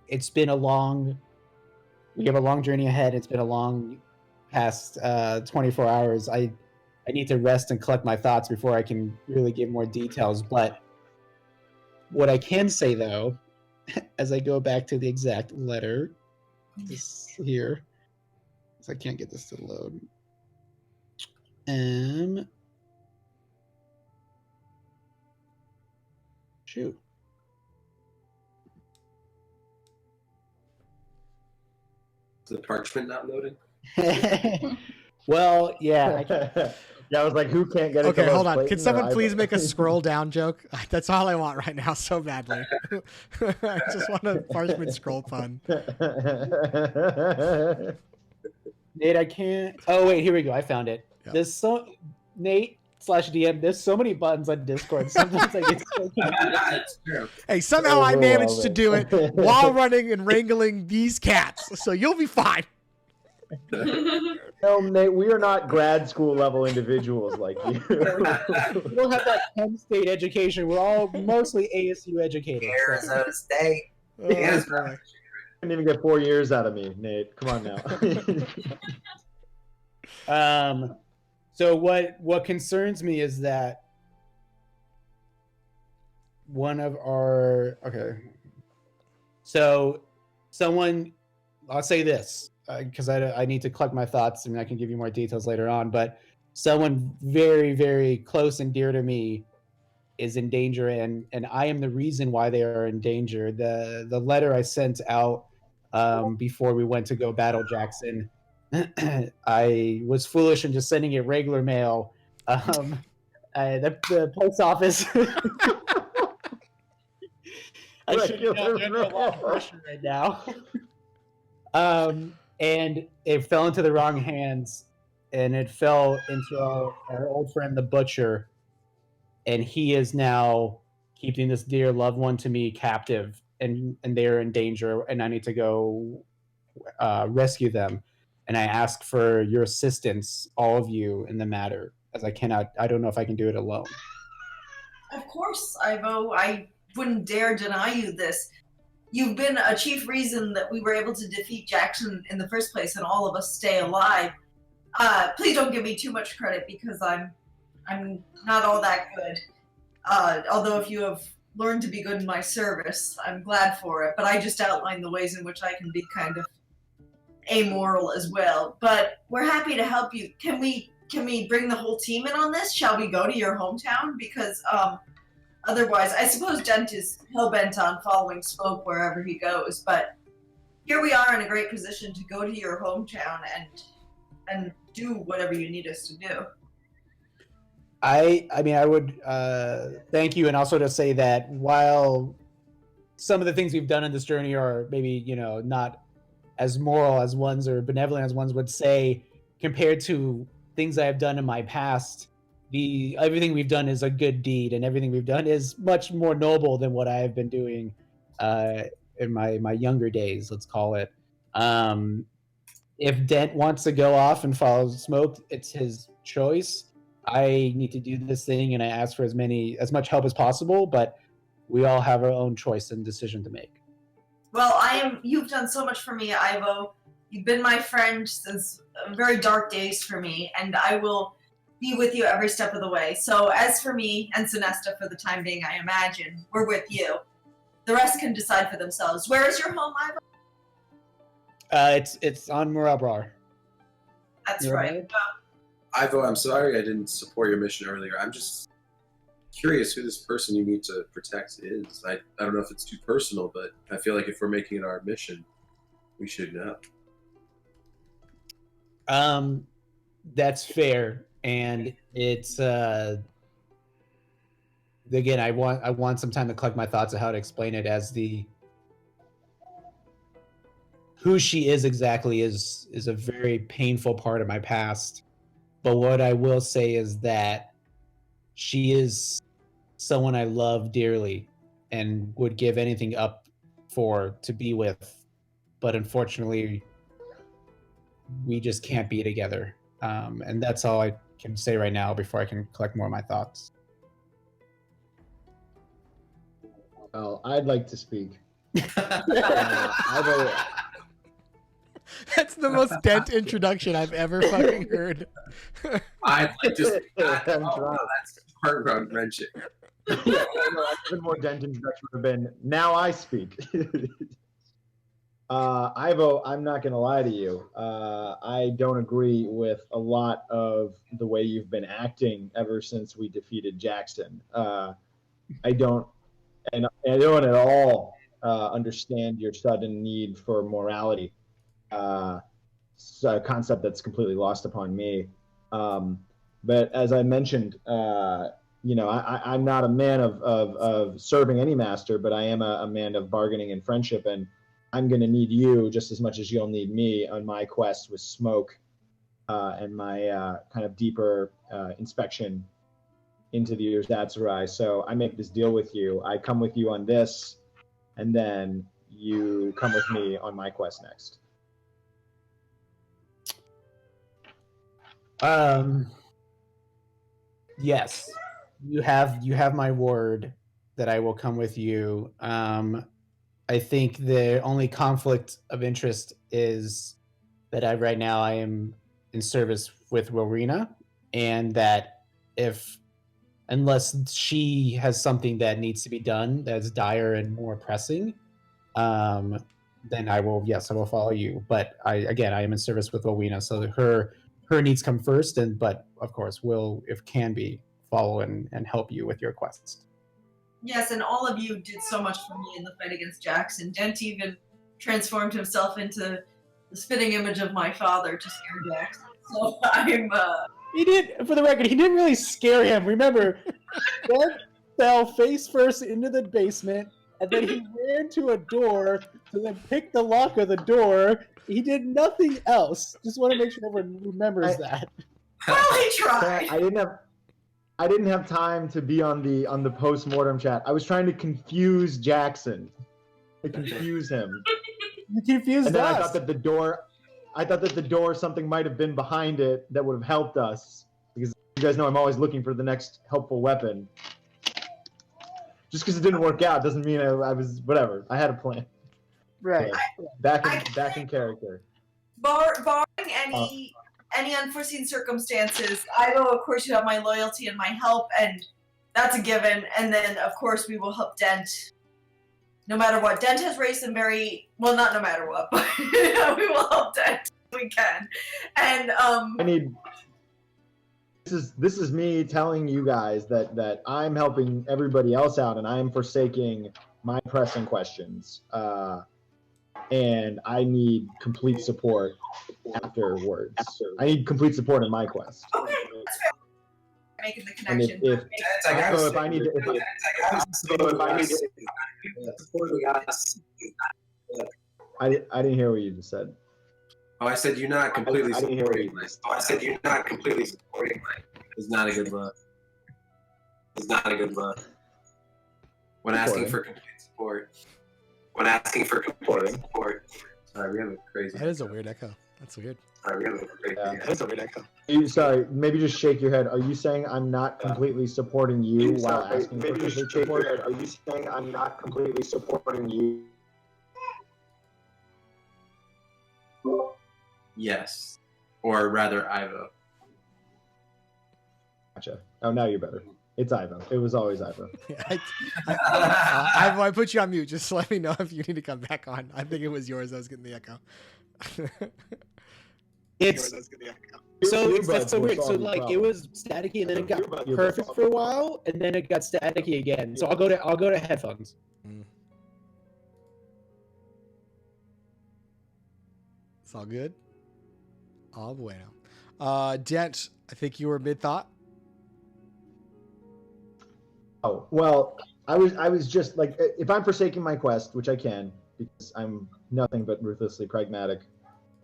It's been a long. We have a long journey ahead. It's been a long past 24 hours. I need to rest and collect my thoughts before I can really give more details. But what I can say, though, as I go back to the exact letter, this here, because I can't get this to load. Shoot. Is the parchment not loading? Well, yeah. Yeah, I was like, who can't get it? Okay, to hold load, on. Clayton Can or someone please Ivo? make a scroll down joke? That's all I want right now, so badly. I just want a parchment scroll pun. Nate, I can't. Oh wait, here we go. I found it. Yeah. There's so Nate/DM. There's so many buttons on Discord. Sometimes I get so It's true. Hey, somehow I managed to do it Overwhelming. while running and wrangling these cats, so you'll be fine. No, Nate, we are not grad school level individuals like you. we don't have that Penn State education. We're all mostly ASU educated. so- Arizona State. Oh, Yes. boy. Couldn't even get 4 years out of me, Nate. Come on now. So what concerns me is that one of our So someone, I'll say this because I need to collect my thoughts and I can give you more details later on. But someone very, very close and dear to me is in danger, and I am the reason why they are in danger. The letter I sent out before we went to go battle Jackson, I was foolish in just sending it regular mail. The post office. I should be under a lot of pressure right now. And it fell into the wrong hands, and it fell into our old friend the butcher, and he is now keeping this dear loved one to me captive, and they're in danger, and I need to go rescue them. And I ask for your assistance, all of you, in the matter, as I don't know if I can do it alone. Of course, Ivo. I wouldn't dare deny you this. You've been a chief reason that we were able to defeat Jackson in the first place and all of us stay alive. Please don't give me too much credit because I'm not all that good. Although if you have learned to be good in my service, I'm glad for it. But I just outlined the ways in which I can be kind of amoral as well. But we're happy to help you. Can we bring the whole team in on this? Shall we go to your hometown? Because otherwise, I suppose Dent is hell-bent on following Smoke wherever he goes, but here we are in a great position to go to your hometown and do whatever you need us to do. I mean, I would thank you, and also to say that while some of the things we've done in this journey are maybe, not as moral as ones or benevolent as ones would say, compared to things I have done in my past, everything we've done is a good deed, and everything we've done is much more noble than what I have been doing in my younger days, let's call it. If Dent wants to go off and follow Smoke, it's his choice. I need to do this thing, and I ask for as much help as possible, but we all have our own choice and decision to make. Well, you've done so much for me, Ivo. You've been my friend since very dark days for me, and I will be with you every step of the way. So as for me and Sinesta, for the time being, I imagine, we're with you. The rest can decide for themselves. Where is your home, Ivo? It's on Murabrar. That's You're right. Ivo, I'm sorry I didn't support your mission earlier. I'm just curious who this person you need to protect is. I don't know if it's too personal, but I feel like if we're making it our mission, we should know. That's fair, and it's again, I want some time to collect my thoughts of how to explain it as the who she is exactly is a very painful part of my past. But what I will say is that she is someone I love dearly and would give anything up for to be with. But unfortunately, we just can't be together. And that's all I can say right now before I can collect more of my thoughts. Well, I'd like to speak. That's the most Dent introduction I've ever fucking heard. I'd like to speak. I'm Oh, trying. that's heart wrenching. Yeah, no, even more Dent introduction would have been, now I speak. Ivo, I'm not going to lie to you. I don't agree with a lot of the way you've been acting ever since we defeated Jackson. I don't at all understand your sudden need for morality. It's a concept that's completely lost upon me. But as I mentioned, I'm not a man of serving any master, but I am a man of bargaining and friendship, and I'm going to need you just as much as you'll need me on my quest with smoke and my kind of deeper inspection into the Urzatsurai. So I make this deal with you. I come with you on this, and then you come with me on my quest next. Yes, you have my word that I will come with you. I think the only conflict of interest is that right now I am in service with Rowena, and that unless she has something that needs to be done that's dire and more pressing, then I will follow you. But I am in service with Rowena, so her needs come first, but of course will, if can be, follow and help you with your quests. Yes, and all of you did so much for me in the fight against Jackson. Dent even transformed himself into the spitting image of my father to scare Jackson. So He did, for the record, he didn't really scare him. Remember, Dent fell face first into the basement, and then he ran to a door to then pick the lock of the door. He did nothing else. Just want to make sure everyone remembers that. Well, he tried. I didn't have time to be on the post-mortem chat. I was trying to confuse Jackson. To confuse him. You confused and then us. I thought that the door, something might have been behind it that would have helped us. Because you guys know I'm always looking for the next helpful weapon. Just because it didn't work out doesn't mean I was whatever. I had a plan. Right. So, back in character. Barring any unforeseen circumstances, I will, of course, you have my loyalty and my help, and that's a given. And then, of course, we will help Dent. No matter what. Dent has raised some well, not no matter what, but we will help Dent if we can. And this is me telling you guys that I'm helping everybody else out, and I am forsaking my pressing questions. And I need complete support afterwards. I need complete support in my quest. Okay, that's fair. Making the And connection. if I need I didn't hear what you just said. Oh, I said you're not completely I didn't hear supporting you. my. Oh, I said you're not completely supporting my. It's not a good look. It's not a good look. When asking for complete support. When asking for complete support. Sorry, we have a crazy. That is a weird echo. That's weird. Sorry, we have a crazy. That's a weird echo. Sorry, maybe just shake your head. Are you saying I'm not completely supporting you while asking for complete support? Are you saying I'm not completely supporting you? Yes, or rather, Ivo. Gotcha. Oh, now you're better. It's Ivo. It was always Ivo. I put you on mute. Just let me know if you need to come back on. I think it was yours that was getting the echo. It's that's so weird. So like it was staticky and then it got perfect for a while and then it got staticky again. So I'll go to headphones. It's all good. All bueno. Dent, I think you were mid-thought. Oh, well, I was just like, if I'm forsaking my quest, which I can, because I'm nothing but ruthlessly pragmatic.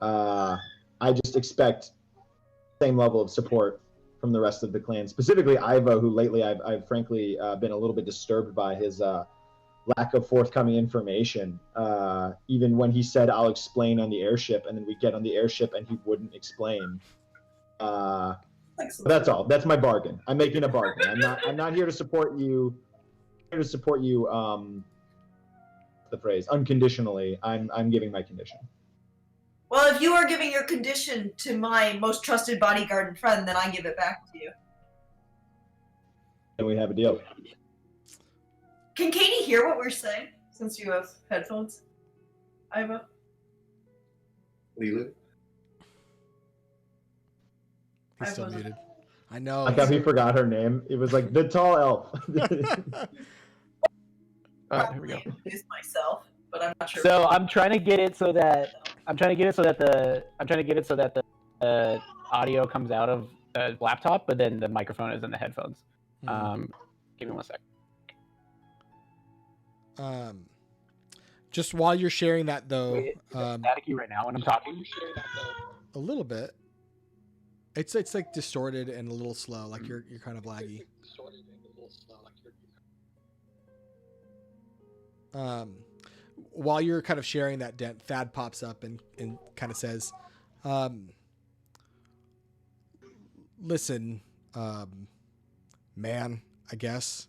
I just expect same level of support from the rest of the clan, specifically Ivo, who lately I've frankly been a little bit disturbed by his lack of forthcoming information. Even when he said, I'll explain on the airship, and then we get on the airship and he wouldn't explain. But that's all. That's my bargain. I'm making a bargain. I'm not here to support you. I'm here to support you, the phrase, unconditionally. I'm giving my condition. Well, if you are giving your condition to my most trusted bodyguard and friend, then I give it back to you. And we have a deal. Can Katie hear what we're saying, since you have headphones? Ivo? Lilu? He's still muted. I know. I thought we forgot her name. It was like the tall elf. Here we go. Introduce myself, but I'm not sure. So I'm trying to get it so that the audio comes out of the laptop, but then the microphone is in the headphones. Give me 1 sec. Just while you're sharing that though, Wait, is it staticky right now when I'm talking? a little bit. It's like distorted and a little slow, like you're kind of laggy. While you're kind of sharing that, Dent, Thad pops up and kind of says, listen, man, I guess.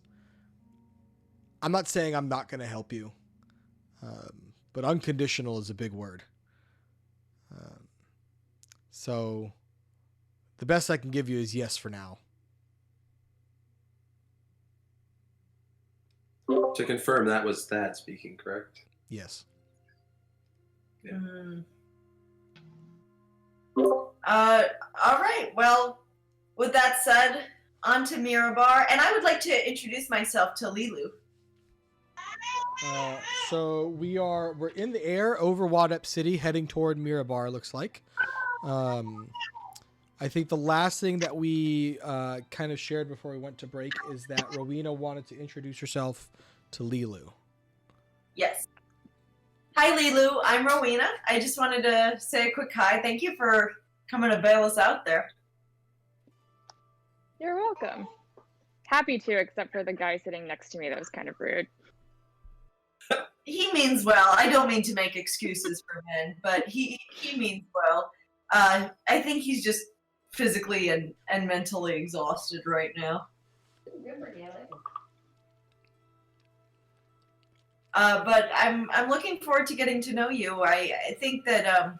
I'm not saying I'm not going to help you, but unconditional is a big word. So the best I can give you is yes for now. To confirm, that was Thad speaking, correct? Yes. Yeah. All right. Well, with that said, on to Mirabar, and I would like to introduce myself to Lilu. So we're in the air over Wadep City, heading toward Mirabar. Looks like. I think the last thing that we kind of shared before we went to break is that Rowena wanted to introduce herself to Lilu. Yes. Hi, Lilu. I'm Rowena. I just wanted to say a quick hi. Thank you for coming to bail us out there. You're welcome. Happy to, except for the guy sitting next to me. That was kind of rude. He means well. I don't mean to make excuses for men, but he means well. I think he's just physically and mentally exhausted right now. But I'm looking forward to getting to know you. I think that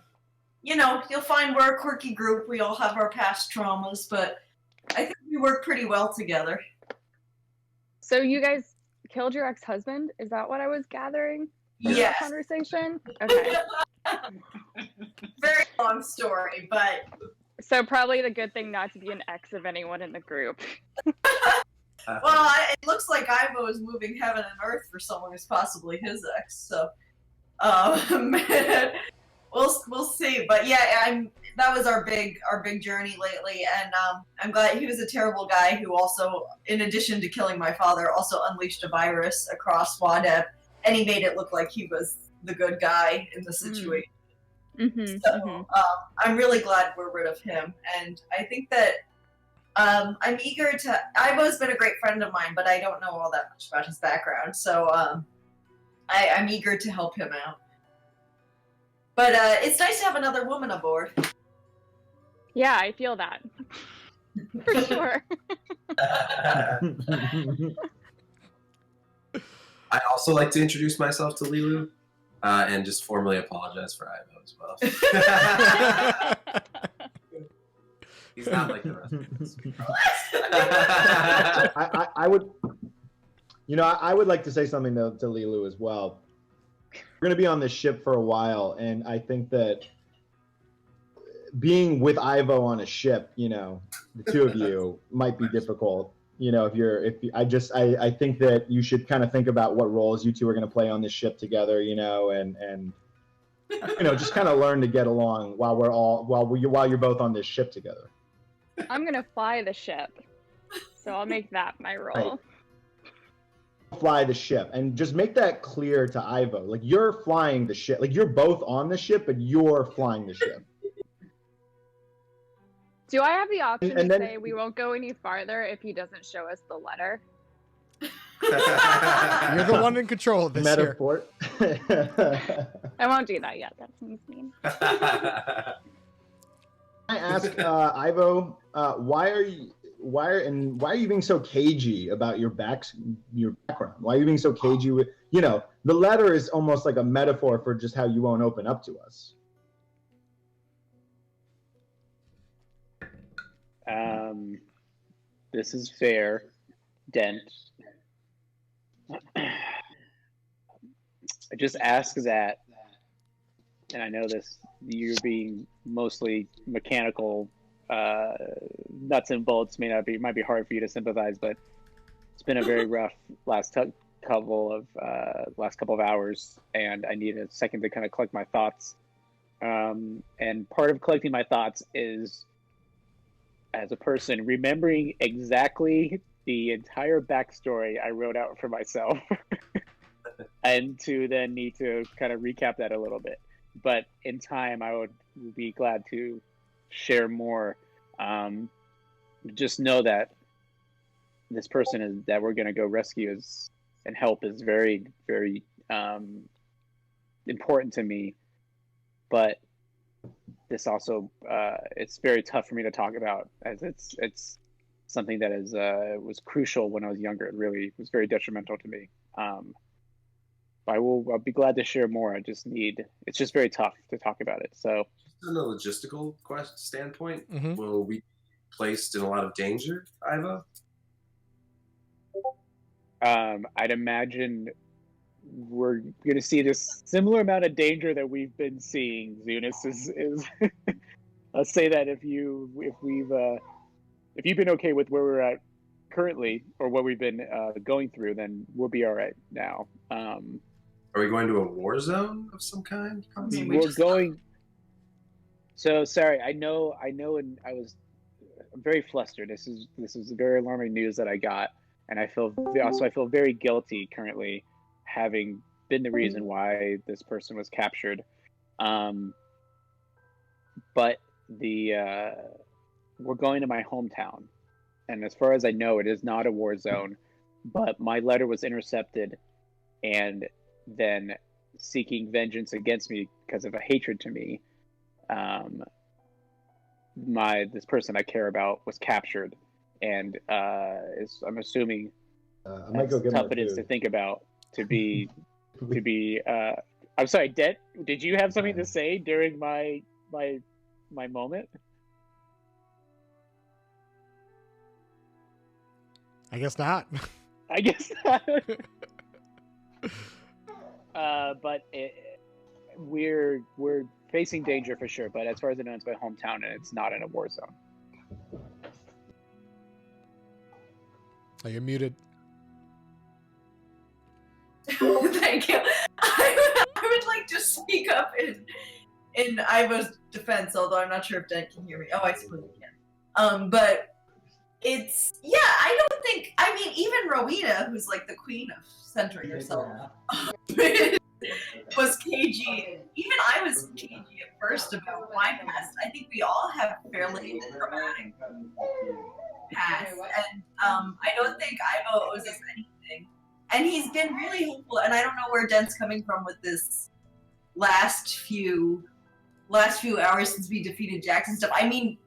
you'll find we're a quirky group. We all have our past traumas, but I think we work pretty well together. So you guys killed your ex-husband? Is that what I was gathering from Yes. the conversation? Okay. Very long story, but So probably the good thing not to be an ex of anyone in the group. well, it looks like Ivo is moving heaven and earth for someone who's possibly his ex. So, we'll see. But yeah, that was our big journey lately, and I'm glad he was a terrible guy who also, in addition to killing my father, also unleashed a virus across Wadep, and he made it look like he was the good guy in the situation. So I'm really glad we're rid of him, and I think that I'm eager to. Ivo's been a great friend of mine, but I don't know all that much about his background, so I'm eager to help him out. But it's nice to have another woman aboard. Yeah, I feel that. For sure. I'd also like to introduce myself to Lilu and just formally apologize for Ivo as well. He's not like the rest of us. I would like to say something to Lilu as well. We're going to be on this ship for a while, and I think that being with Ivo on a ship, the two of you might be difficult. I think that you should kind of think about what roles you two are going to play on this ship together, and just kind of learn to get along while you're both on this ship together. I'm gonna fly the ship, so I'll make that my role. fly the ship, and just make that clear to Ivo. Like, you're flying the ship. Like, you're both on the ship, but you're flying the ship. Do I have the option And to then- say we won't go any farther if he doesn't show us the letter? You're the one in control of this here. Metaphor. I won't do that yet. That seems mean. I ask Ivo, why are you being so cagey about your background? Why are you being so cagey with, the letter is almost like a metaphor for just how you won't open up to us. This is fair, Dent. I just ask that, and I know this, you're being mostly mechanical, nuts and bolts might be hard for you to sympathize, but it's been a very rough last couple of hours, and I need a second to kind of collect my thoughts. And part of collecting my thoughts is, as a person, remembering exactly the entire backstory I wrote out for myself, and to then need to kind of recap that a little bit. But in time, I would be glad to share more. Just know that this person that we're going to go rescue and help is very, very important to me. But this also, it's very tough for me to talk about, as it's something that was crucial when I was younger. It really was very detrimental to me. I'll be glad to share more. It's just very tough to talk about it. So, from a logistical standpoint, Mhm. will we be placed in a lot of danger, Ivo? I'd imagine we're going to see this similar amount of danger that we've been seeing. Zunis is I'll say that if you've been okay with where we're at currently, or what we've been going through, then we'll be all right now. Are we going to a war zone of some kind? We're going. So sorry, I know, and I'm very flustered. This is very alarming news that I got, and I feel very guilty currently, having been the reason why this person was captured. But we're going to my hometown, and as far as I know, it is not a war zone. But my letter was intercepted, and then seeking vengeance against me because of a hatred to me. This person I care about was captured, and I'm assuming I might go get tough more it is to food. think about to be. I'm sorry, did you have something to say during my moment? I guess not. I guess not. But we're facing danger for sure. But as far as I know, it's my hometown, and it's not in a war zone. Oh, you're muted. Thank you. I would like to speak up in Ivo's defense, although I'm not sure if Dent can hear me. Oh, I suppose he can. But I don't think, even Rowena, who's like the queen of centering herself, was cagey. Even I was cagey at first about my past. I think we all have fairly traumatic past, and I don't think Ivo owes us anything. And he's been really helpful, and I don't know where Dent's coming from with this last few hours since we defeated Jackson stuff.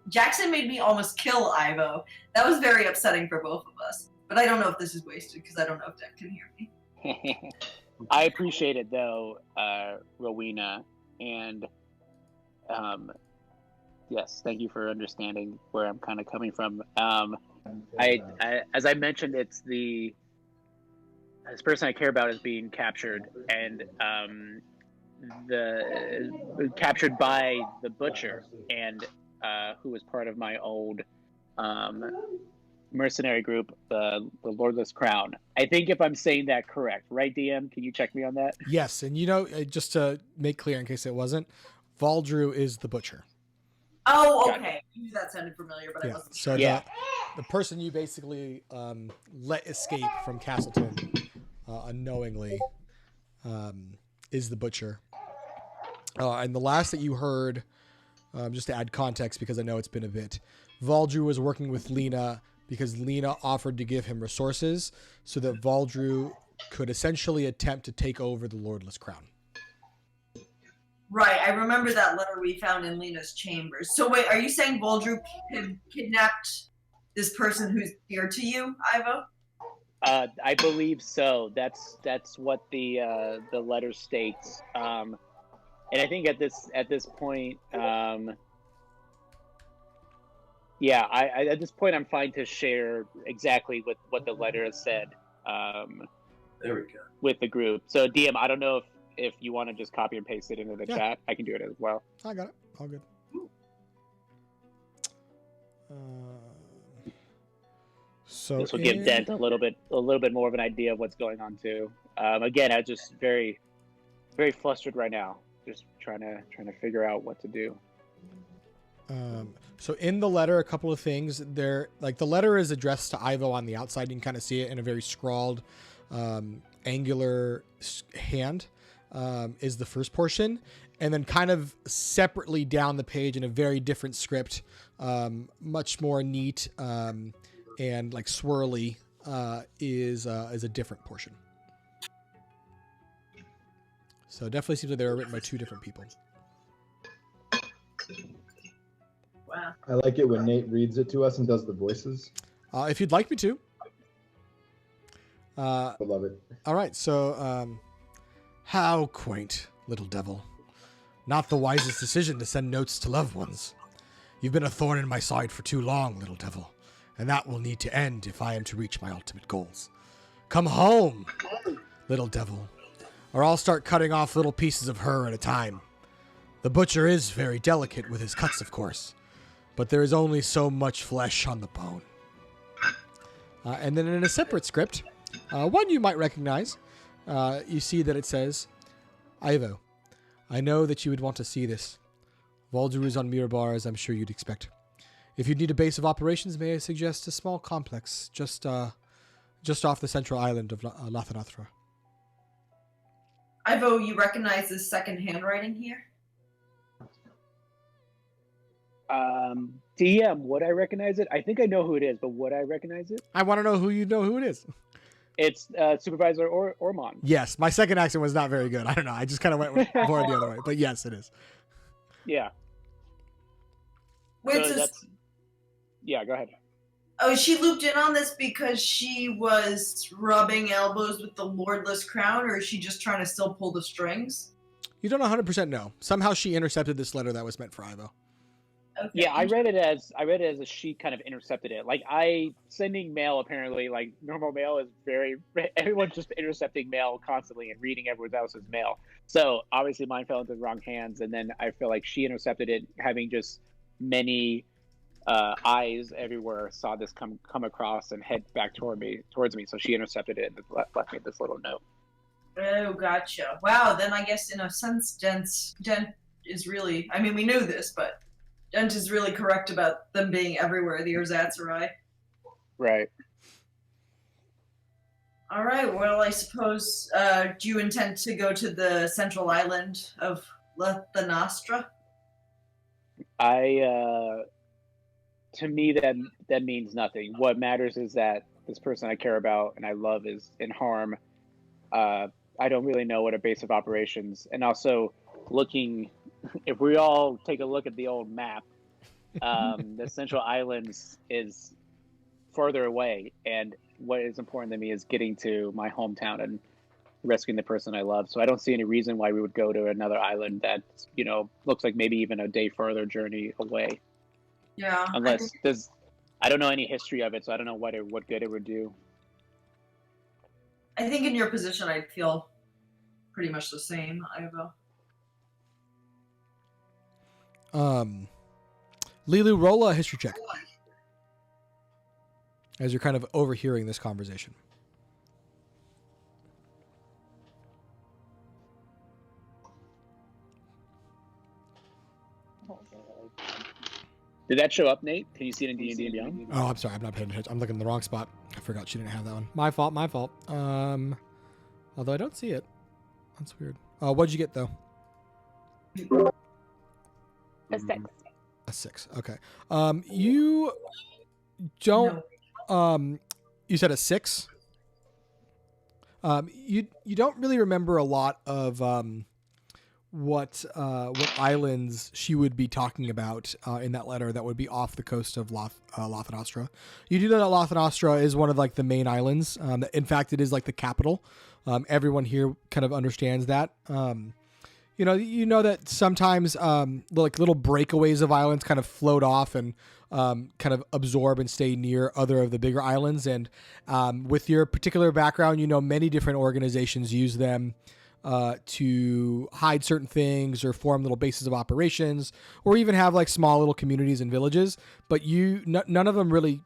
Jackson made me almost kill Ivo. That was very upsetting for both of us. But I don't know if this is wasted, because I don't know if Dent can hear me. I appreciate it though, Rowena, and yes, thank you for understanding where I'm kind of coming from. I as I mentioned, it's this person I care about is being captured, and captured by the butcher, and who was part of my old mercenary group, the Lordless Crown. I think if I'm saying that correct, right, DM? Can you check me on that? Yes, and just to make clear in case it wasn't, Valdrew is the butcher. Oh, okay. I knew that sounded familiar, but I wasn't sure. So the person you basically let escape from Castleton unknowingly, is the butcher. And the last that you heard, just to add context, because I know it's been a bit, Valdrew was working with Lena because Lena offered to give him resources so that Valdrew could essentially attempt to take over the Lordless Crown. Right, I remember that letter we found in Lena's chambers. So wait, are you saying Valdrew kidnapped this person who's dear to you, Ivo? I believe so. That's what the letter states. And I think at this point, yeah, I at this point I'm fine to share exactly what the letter has said. There we go. With the group. So DM, I don't know if you want to just copy and paste it into the chat. I can do it as well. I got it. All good. So this will give Dent a little bit more of an idea of what's going on too. Again, I'm just very, very flustered right now. Just trying to figure out what to do. So in the letter, a couple of things there. Like the letter is addressed to Ivo on the outside. You can kind of see it in a very scrawled, angular hand. Is the first portion, and then kind of separately down the page in a very different script, much more neat and like swirly, is a different portion. So definitely seems like they were written by two different people. Wow. I like it when Nate reads it to us and does the voices. If you'd like me to. I love it. All right, so how quaint, little devil. Not the wisest decision to send notes to loved ones. You've been a thorn in my side for too long, little devil, and that will need to end if I am to reach my ultimate goals. Come home, little devil, or I'll start cutting off little pieces of her at a time. The butcher is very delicate with his cuts, of course, but there is only so much flesh on the bone. And then in a separate script, one you might recognize, you see that it says, Ivo, I know that you would want to see this. Valdrew is on Mirabar, as I'm sure you'd expect. If you'd need a base of operations, may I suggest a small complex just off the central island of Lathanatra. Ivo, you recognize this second handwriting here? DM, would I recognize it? I think I know who it is, but would I recognize it? I want to know who you know who it is. It's Supervisor Ormond. Yes, my second accent was not very good. I don't know. I just kind of went more the other way. But yes, it is. Yeah. Wait, so yeah, go ahead. Oh, she looped in on this because she was rubbing elbows with the Lordless Crown, or is she just trying to still pull the strings? You don't 100% know. Somehow she intercepted this letter that was meant for Ivo. Okay. Yeah, I read it as a she kind of intercepted it. Like sending mail apparently, like normal mail is everyone's just intercepting mail constantly and reading everyone else's mail. So obviously mine fell into the wrong hands, and then I feel like she intercepted it, having just many eyes everywhere saw this come across and head back towards me. So she intercepted it and left me this little note. Oh, gotcha. Wow, then I guess in a sense Dent is really, I mean, we knew this, but Dent is really correct about them being everywhere, the Erzatzerai. Right. All right, well, I suppose, do you intend to go to the central island of Lathanatra? To me, that means nothing. What matters is that this person I care about and I love is in harm. I don't really know what a base of operations, and also if we all take a look at the old map, the Central Islands is further away, and what is important to me is getting to my hometown and rescuing the person I love. So I don't see any reason why we would go to another island that, looks like maybe even a day further journey away. Yeah. Unless I don't know any history of it, so I don't know what good it would do. I think in your position, I'd feel pretty much the same, Ivo. Lilu, roll a history check as you're kind of overhearing this conversation. Did that show up, Nate? Can you see it in D&D and Beyond? Oh, I'm sorry. I'm not paying attention. I'm looking in the wrong spot. I forgot she didn't have that one. My fault. Although I don't see it. That's weird. What'd you get though? A 6. A 6. Okay. You don't. You said a 6. You don't really remember a lot of what islands she would be talking about in that letter that would be off the coast of Lothanostra. You do know that Lothanostra is one of like the main islands. In fact, it is like the capital. Everyone here kind of understands that. You know that sometimes like little breakaways of islands kind of float off and kind of absorb and stay near other of the bigger islands. And with your particular background, many different organizations use them to hide certain things or form little bases of operations, or even have like small little communities and villages. But none of them really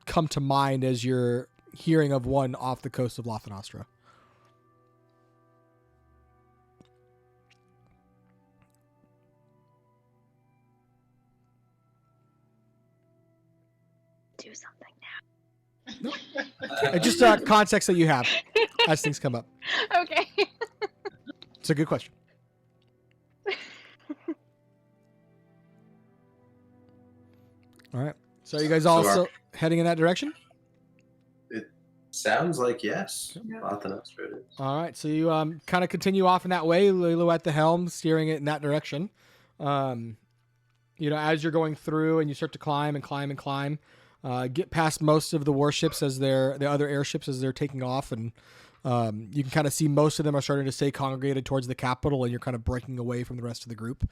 come to mind as you're hearing of one off the coast of Lothanostra. Do something now. Just context that you have as things come up. Okay. It's a good question. All right. So are you guys also heading in that direction? It sounds like yes. Yeah. Lothanostra it is. All right. So you kind of continue off in that way, Lilo at the helm, steering it in that direction. As you're going through and you start to climb and climb and climb, get past most of the warships as the other airships as they're taking off, and you can kind of see most of them are starting to stay congregated towards the capital, and you're kind of breaking away from the rest of the group.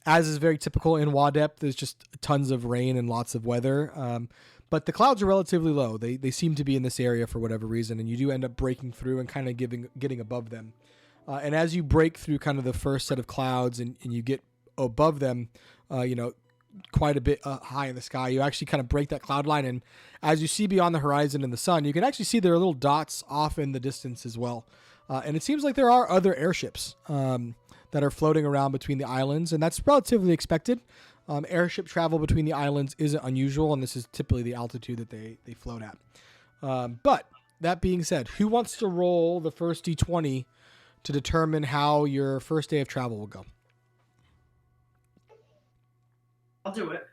As is very typical in Wadep, there's just tons of rain and lots of weather. But the clouds are relatively low. They seem to be in this area for whatever reason, and you do end up breaking through and kind of getting above them. And as you break through kind of the first set of clouds and you get above them, quite a bit high in the sky, you actually kind of break that cloud line, and as you see beyond the horizon in the sun, you can actually see there are little dots off in the distance as well. And it seems like there are other airships that are floating around between the islands, and that's relatively expected. Airship travel between the islands isn't unusual, and this is typically the altitude that they float at. But that being said, who wants to roll the first D20 to determine how your first day of travel will go? I'll do it.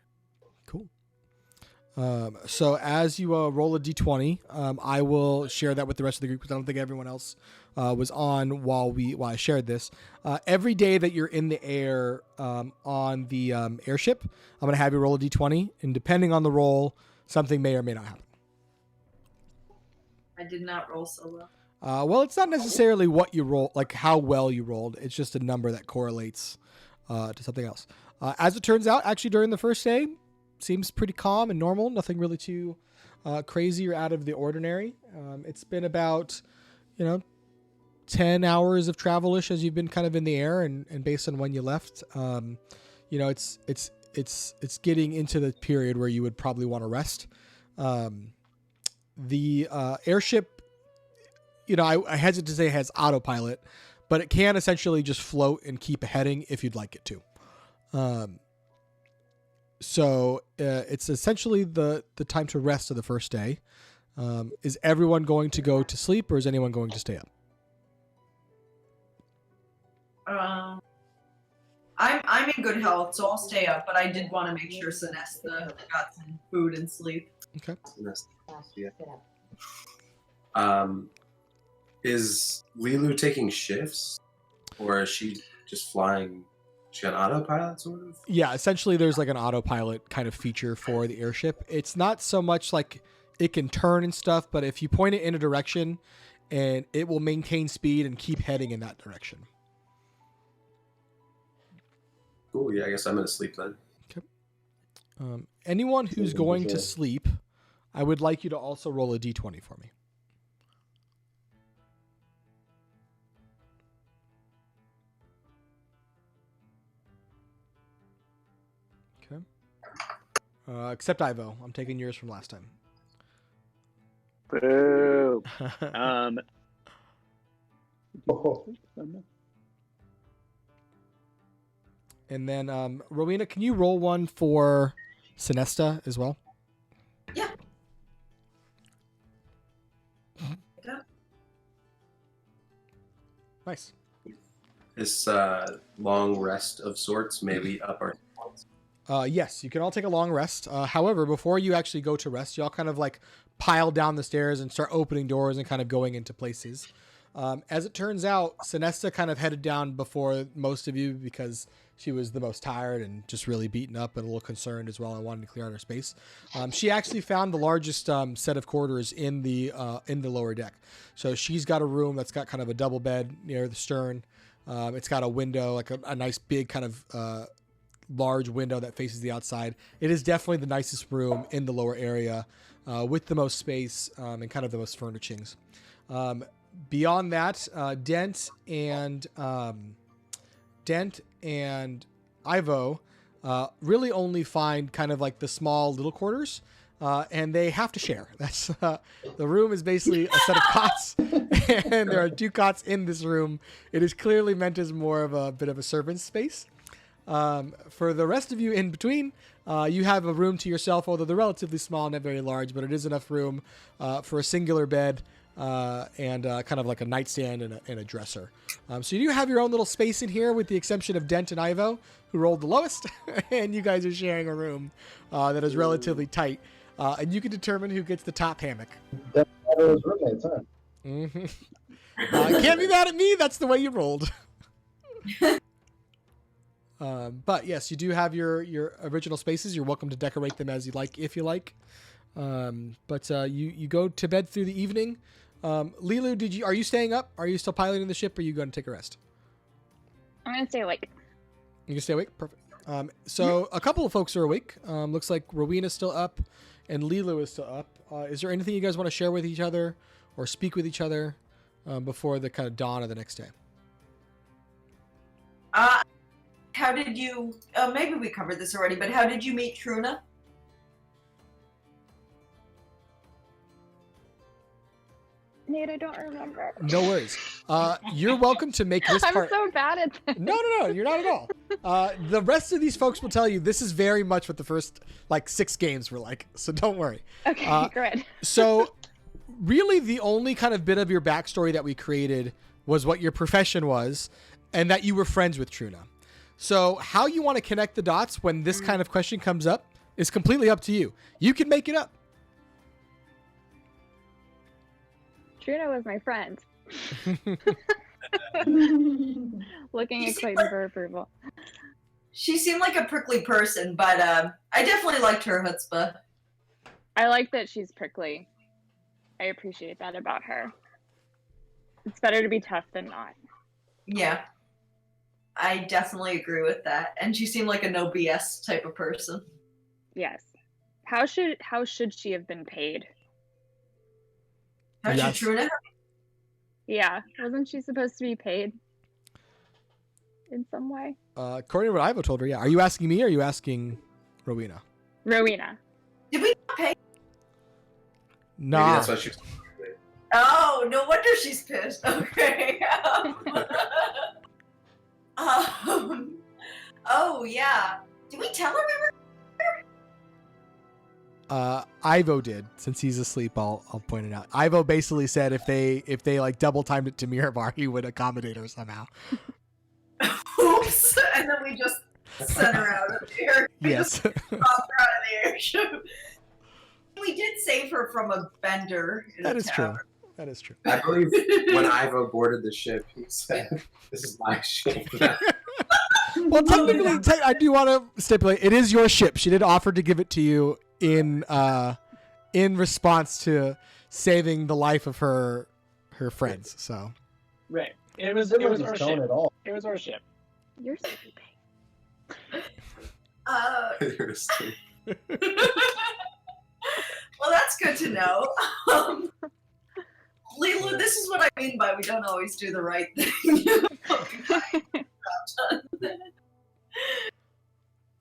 Cool. So as you roll a D20, I will share that with the rest of the group because I don't think everyone else was on while I shared this. Every day that you're in the air on the airship, I'm going to have you roll a D20, and depending on the roll, something may or may not happen. I did not roll so well. Well, it's not necessarily what you roll, like how well you rolled. It's just a number that correlates to something else. As it turns out, actually during the first day, seems pretty calm and normal. Nothing really too crazy or out of the ordinary. It's been about, 10 hours of travel-ish as you've been kind of in the air, and based on when you left, it's getting into the period where you would probably want to rest. The airship, I hesitate to say it has autopilot, but it can essentially just float and keep heading if you'd like it to. So it's essentially the time to rest of the first day. Is everyone going to go to sleep, or is anyone going to stay up? I'm in good health, so I'll stay up. But I did want to make sure Sinesta got some food and sleep. Okay. Yeah. Is Lilu taking shifts, or is she just flying? She got autopilot, sort of? Yeah, essentially there's like an autopilot kind of feature for the airship. It's not so much like it can turn and stuff, but if you point it in a direction, and it will maintain speed and keep heading in that direction. Cool, yeah, I guess I'm going to sleep then. Okay. Anyone who's going to sleep, I would like you to also roll a D20 for me. Except Ivo. I'm taking yours from last time. Boo. And then, Rowena, can you roll one for Sinesta as well? Yeah. Nice. This long rest of sorts, maybe up our. Yes, you can all take a long rest. However, before you actually go to rest, you all kind of like pile down the stairs and start opening doors and kind of going into places. As it turns out, Sinesta kind of headed down before most of you because she was the most tired and just really beaten up and a little concerned as well and wanted to clear out her space. She actually found the largest set of quarters in the lower deck. So she's got a room that's got kind of a double bed near the stern. It's got a window, like a nice big kind of large window that faces the outside. It is definitely the nicest room in the lower area with the most space and kind of the most furnishings. Beyond that, Dent and Ivo really only find kind of like the small little quarters, and they have to share. That's the room is basically a set of cots, and there are 2 cots in this room. It is clearly meant as more of a bit of a servant's space. For the rest of you in between, you have a room to yourself, although they're relatively small, not very large, but it is enough room for a singular bed and kind of like a nightstand and a dresser. So you do have your own little space in here with the exception of Dent and Ivo, who rolled the lowest, and you guys are sharing a room that is relatively tight. And you can determine who gets the top hammock. That's Ivo's roommates, huh? Mm-hmm. Can't be mad at me. That's the way you rolled. But yes, you do have your original spaces. You're welcome to decorate them as you like, if you like. But you go to bed through the evening. Lilu, are you staying up? Are you still piloting the ship, or are you going to take a rest? I'm gonna stay awake. You can stay awake? Perfect. So a couple of folks are awake. Looks like Rowena's still up and Lilu is still up. Is there anything you guys want to share with each other or speak with each other before the kind of dawn of the next day? How did you, maybe we covered this already, but how did you meet Truna? Nate, I don't remember. No worries. You're welcome to make this part. I'm so bad at this. No, you're not at all. The rest of these folks will tell you this is very much what the first 6 games were like, so don't worry. Okay, good. So really the only kind of bit of your backstory that we created was what your profession was and that you were friends with Truna. So how you want to connect the dots when this kind of question comes up is completely up to you. You can make it up. Truna was my friend. Looking at Clayton for approval. She seemed like a prickly person, but I definitely liked her chutzpah. I like that she's prickly. I appreciate that about her. It's better to be tough than not. Yeah. I definitely agree with that. And she seemed like a no BS type of person. Yes. How should she have been paid? How should Truna? Yeah. Wasn't she supposed to be paid in some way? According to what Ivo told her, yeah. Are you asking me or are you asking Rowena? Rowena. Did we not pay? Nah. Maybe that's why she's. Oh, no wonder she's pissed. Okay. Oh, yeah. Did we tell her we were? Ivo did. Since he's asleep, I'll point it out. Ivo basically said if they like double timed it to Mirabar, he would accommodate her somehow. Oops. And then we just sent her out of the air. Yes. Popped her out of the airship. We did save her from a bender. That is true. That is true. I believe when Ivo boarded the ship, he said, "This is my ship." Well, technically, I do want to stipulate it is your ship. She did offer to give it to you in response to saving the life of her friends. So. Right. It was our ship. It was our ship. You're sleeping. Well, that's good to know. Lilu, this is what I mean by we don't always do the right thing.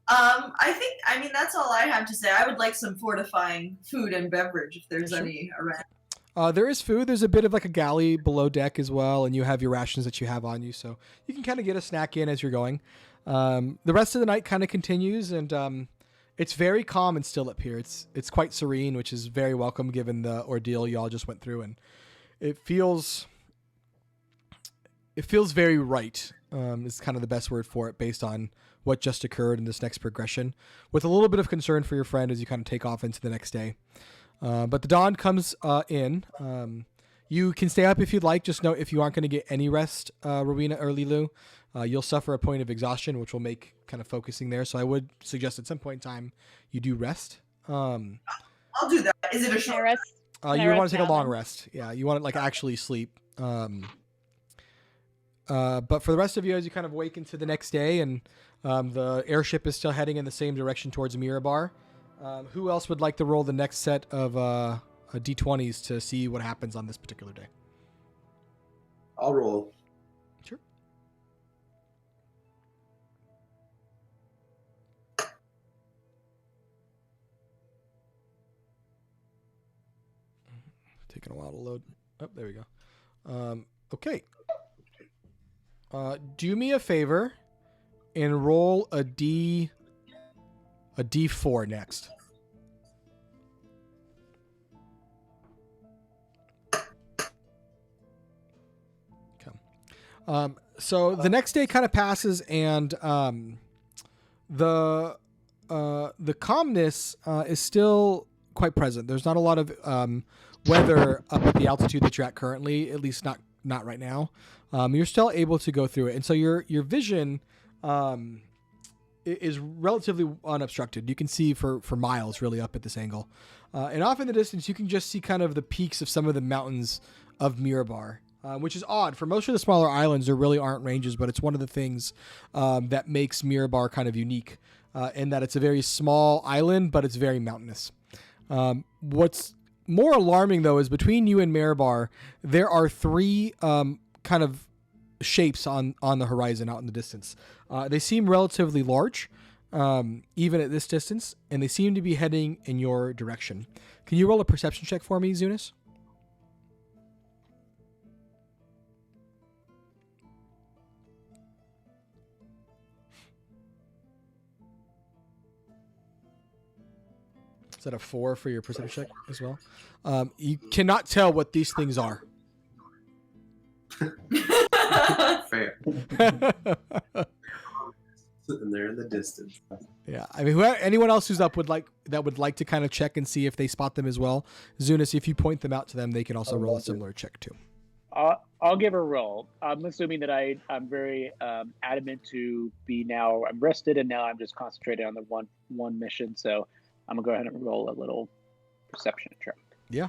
I mean, that's all I have to say. I would like some fortifying food and beverage if there's any around. There is food. There's a bit of like a galley below deck as well, and you have your rations that you have on you, so you can kind of get a snack in as you're going. The rest of the night kind of continues, and it's very calm and still up here. It's quite serene, which is very welcome given the ordeal y'all just went through, and it feels it feels very right. Is kind of the best word for it based on what just occurred in this next progression, with a little bit of concern for your friend as you kind of take off into the next day. But the dawn comes in. You can stay up if you'd like. Just note if you aren't going to get any rest, Rowena or Lilu, you'll suffer a point of exhaustion, which will make kind of focusing there. So I would suggest at some point in time you do rest. I'll do that. Is it a short rest? You want to take a long rest. Yeah, you want to like actually sleep. But for the rest of you, as you kind of wake into the next day, and the airship is still heading in the same direction towards Mirabar, who else would like to roll the next set of D20s to see what happens on this particular day? I'll roll. Sure. Taking a while to load. Oh, there we go. Okay. Do me a favor and roll a D4 next. Okay. So the next day kind of passes, and the calmness is still quite present. There's not a lot of weather up at the altitude that you're at currently, at least not right now. You're still able to go through it, and so your vision is relatively unobstructed. You can see for miles really up at this angle, and off in the distance you can just see kind of the peaks of some of the mountains of Mirabar, which is odd. For most of the smaller islands there really aren't ranges, but it's one of the things that makes Mirabar kind of unique, in that it's a very small island but it's very mountainous. What's more alarming though is between you and Mirabar there are three kind of shapes on the horizon out in the distance. They seem relatively large, even at this distance, and they seem to be heading in your direction. Can you roll a perception check for me, Zunis? Is that a 4 for your perception check as well? You cannot tell what these things are. Fair. Sitting there in the distance. Yeah, I mean, anyone else who's up would like to kind of check and see if they spot them as well. Zunis, if you point them out to them, they can also roll a similar check too. I'll give a roll. I'm assuming that I'm very adamant to be now. I'm rested, and now I'm just concentrated on the one mission. So I'm gonna go ahead and roll a little perception check. Yeah.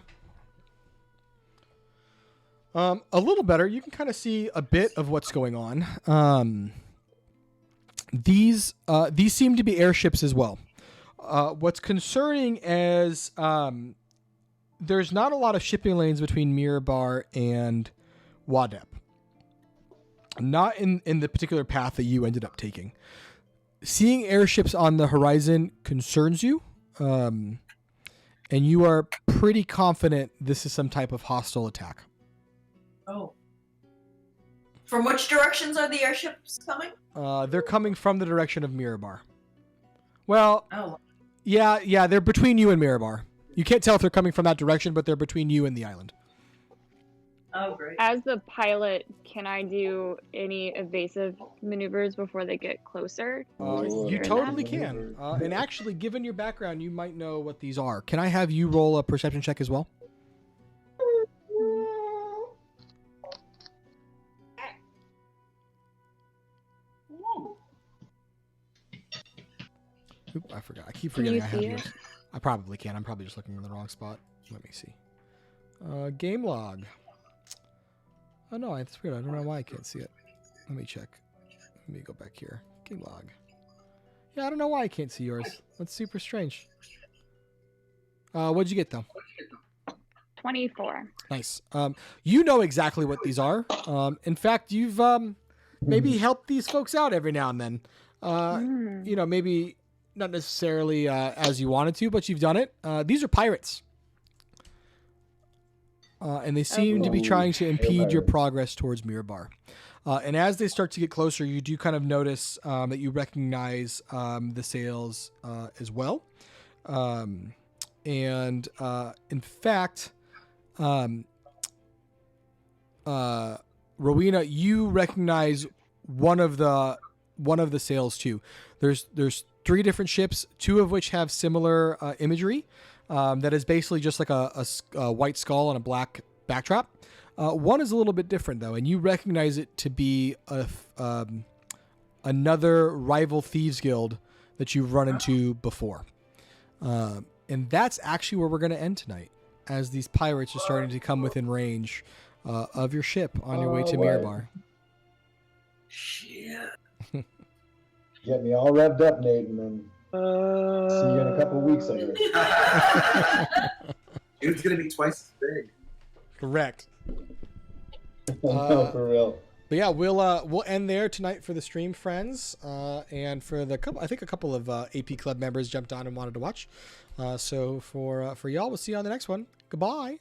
A little better. You can kind of see a bit of what's going on. These seem to be airships as well. What's concerning is there's not a lot of shipping lanes between Mirabar and Wadep. Not in the particular path that you ended up taking. Seeing airships on the horizon concerns you, and you are pretty confident this is some type of hostile attack. Oh. From which directions are the airships coming? They're coming from the direction of Mirabar. Well, oh. Yeah, they're between you and Mirabar. You can't tell if they're coming from that direction, but they're between you and the island. Oh, great. As the pilot, can I do any evasive maneuvers before they get closer? You totally can. And actually, given your background, you might know what these are. Can I have you roll a perception check as well? Oop, I forgot. I keep forgetting I have yours. I probably can. I'm probably just looking in the wrong spot. Let me see. Game log. Oh no, that's weird. I don't know why I can't see it. Let me check. Let me go back here. Game log. Yeah, I don't know why I can't see yours. That's super strange. What'd you get though? 24. Nice. You know exactly what these are. In fact, you've maybe helped these folks out every now and then. You know, maybe not necessarily as you wanted to, but you've done it. These are pirates. And they seem to be trying to impede your progress towards Mirabar. And as they start to get closer, you do kind of notice that you recognize the sails as well. And in fact, Rowena, you recognize one of the sails too. There's 3 different ships, 2 of which have similar imagery. That is basically just like a white skull and a black backdrop. One is a little bit different though, and you recognize it to be another rival thieves guild that you've run into before. And that's actually where we're going to end tonight, as these pirates are starting to come within range of your ship on your way to Mirabar. Shit. Get me all revved up, Nate, and then see you in a couple of weeks, I guess. Dude's gonna be twice as big. Correct. No, for real. But yeah, we'll end there tonight for the stream, friends, and for the couple. I think a couple of AP Club members jumped on and wanted to watch. So for y'all, we'll see you on the next one. Goodbye.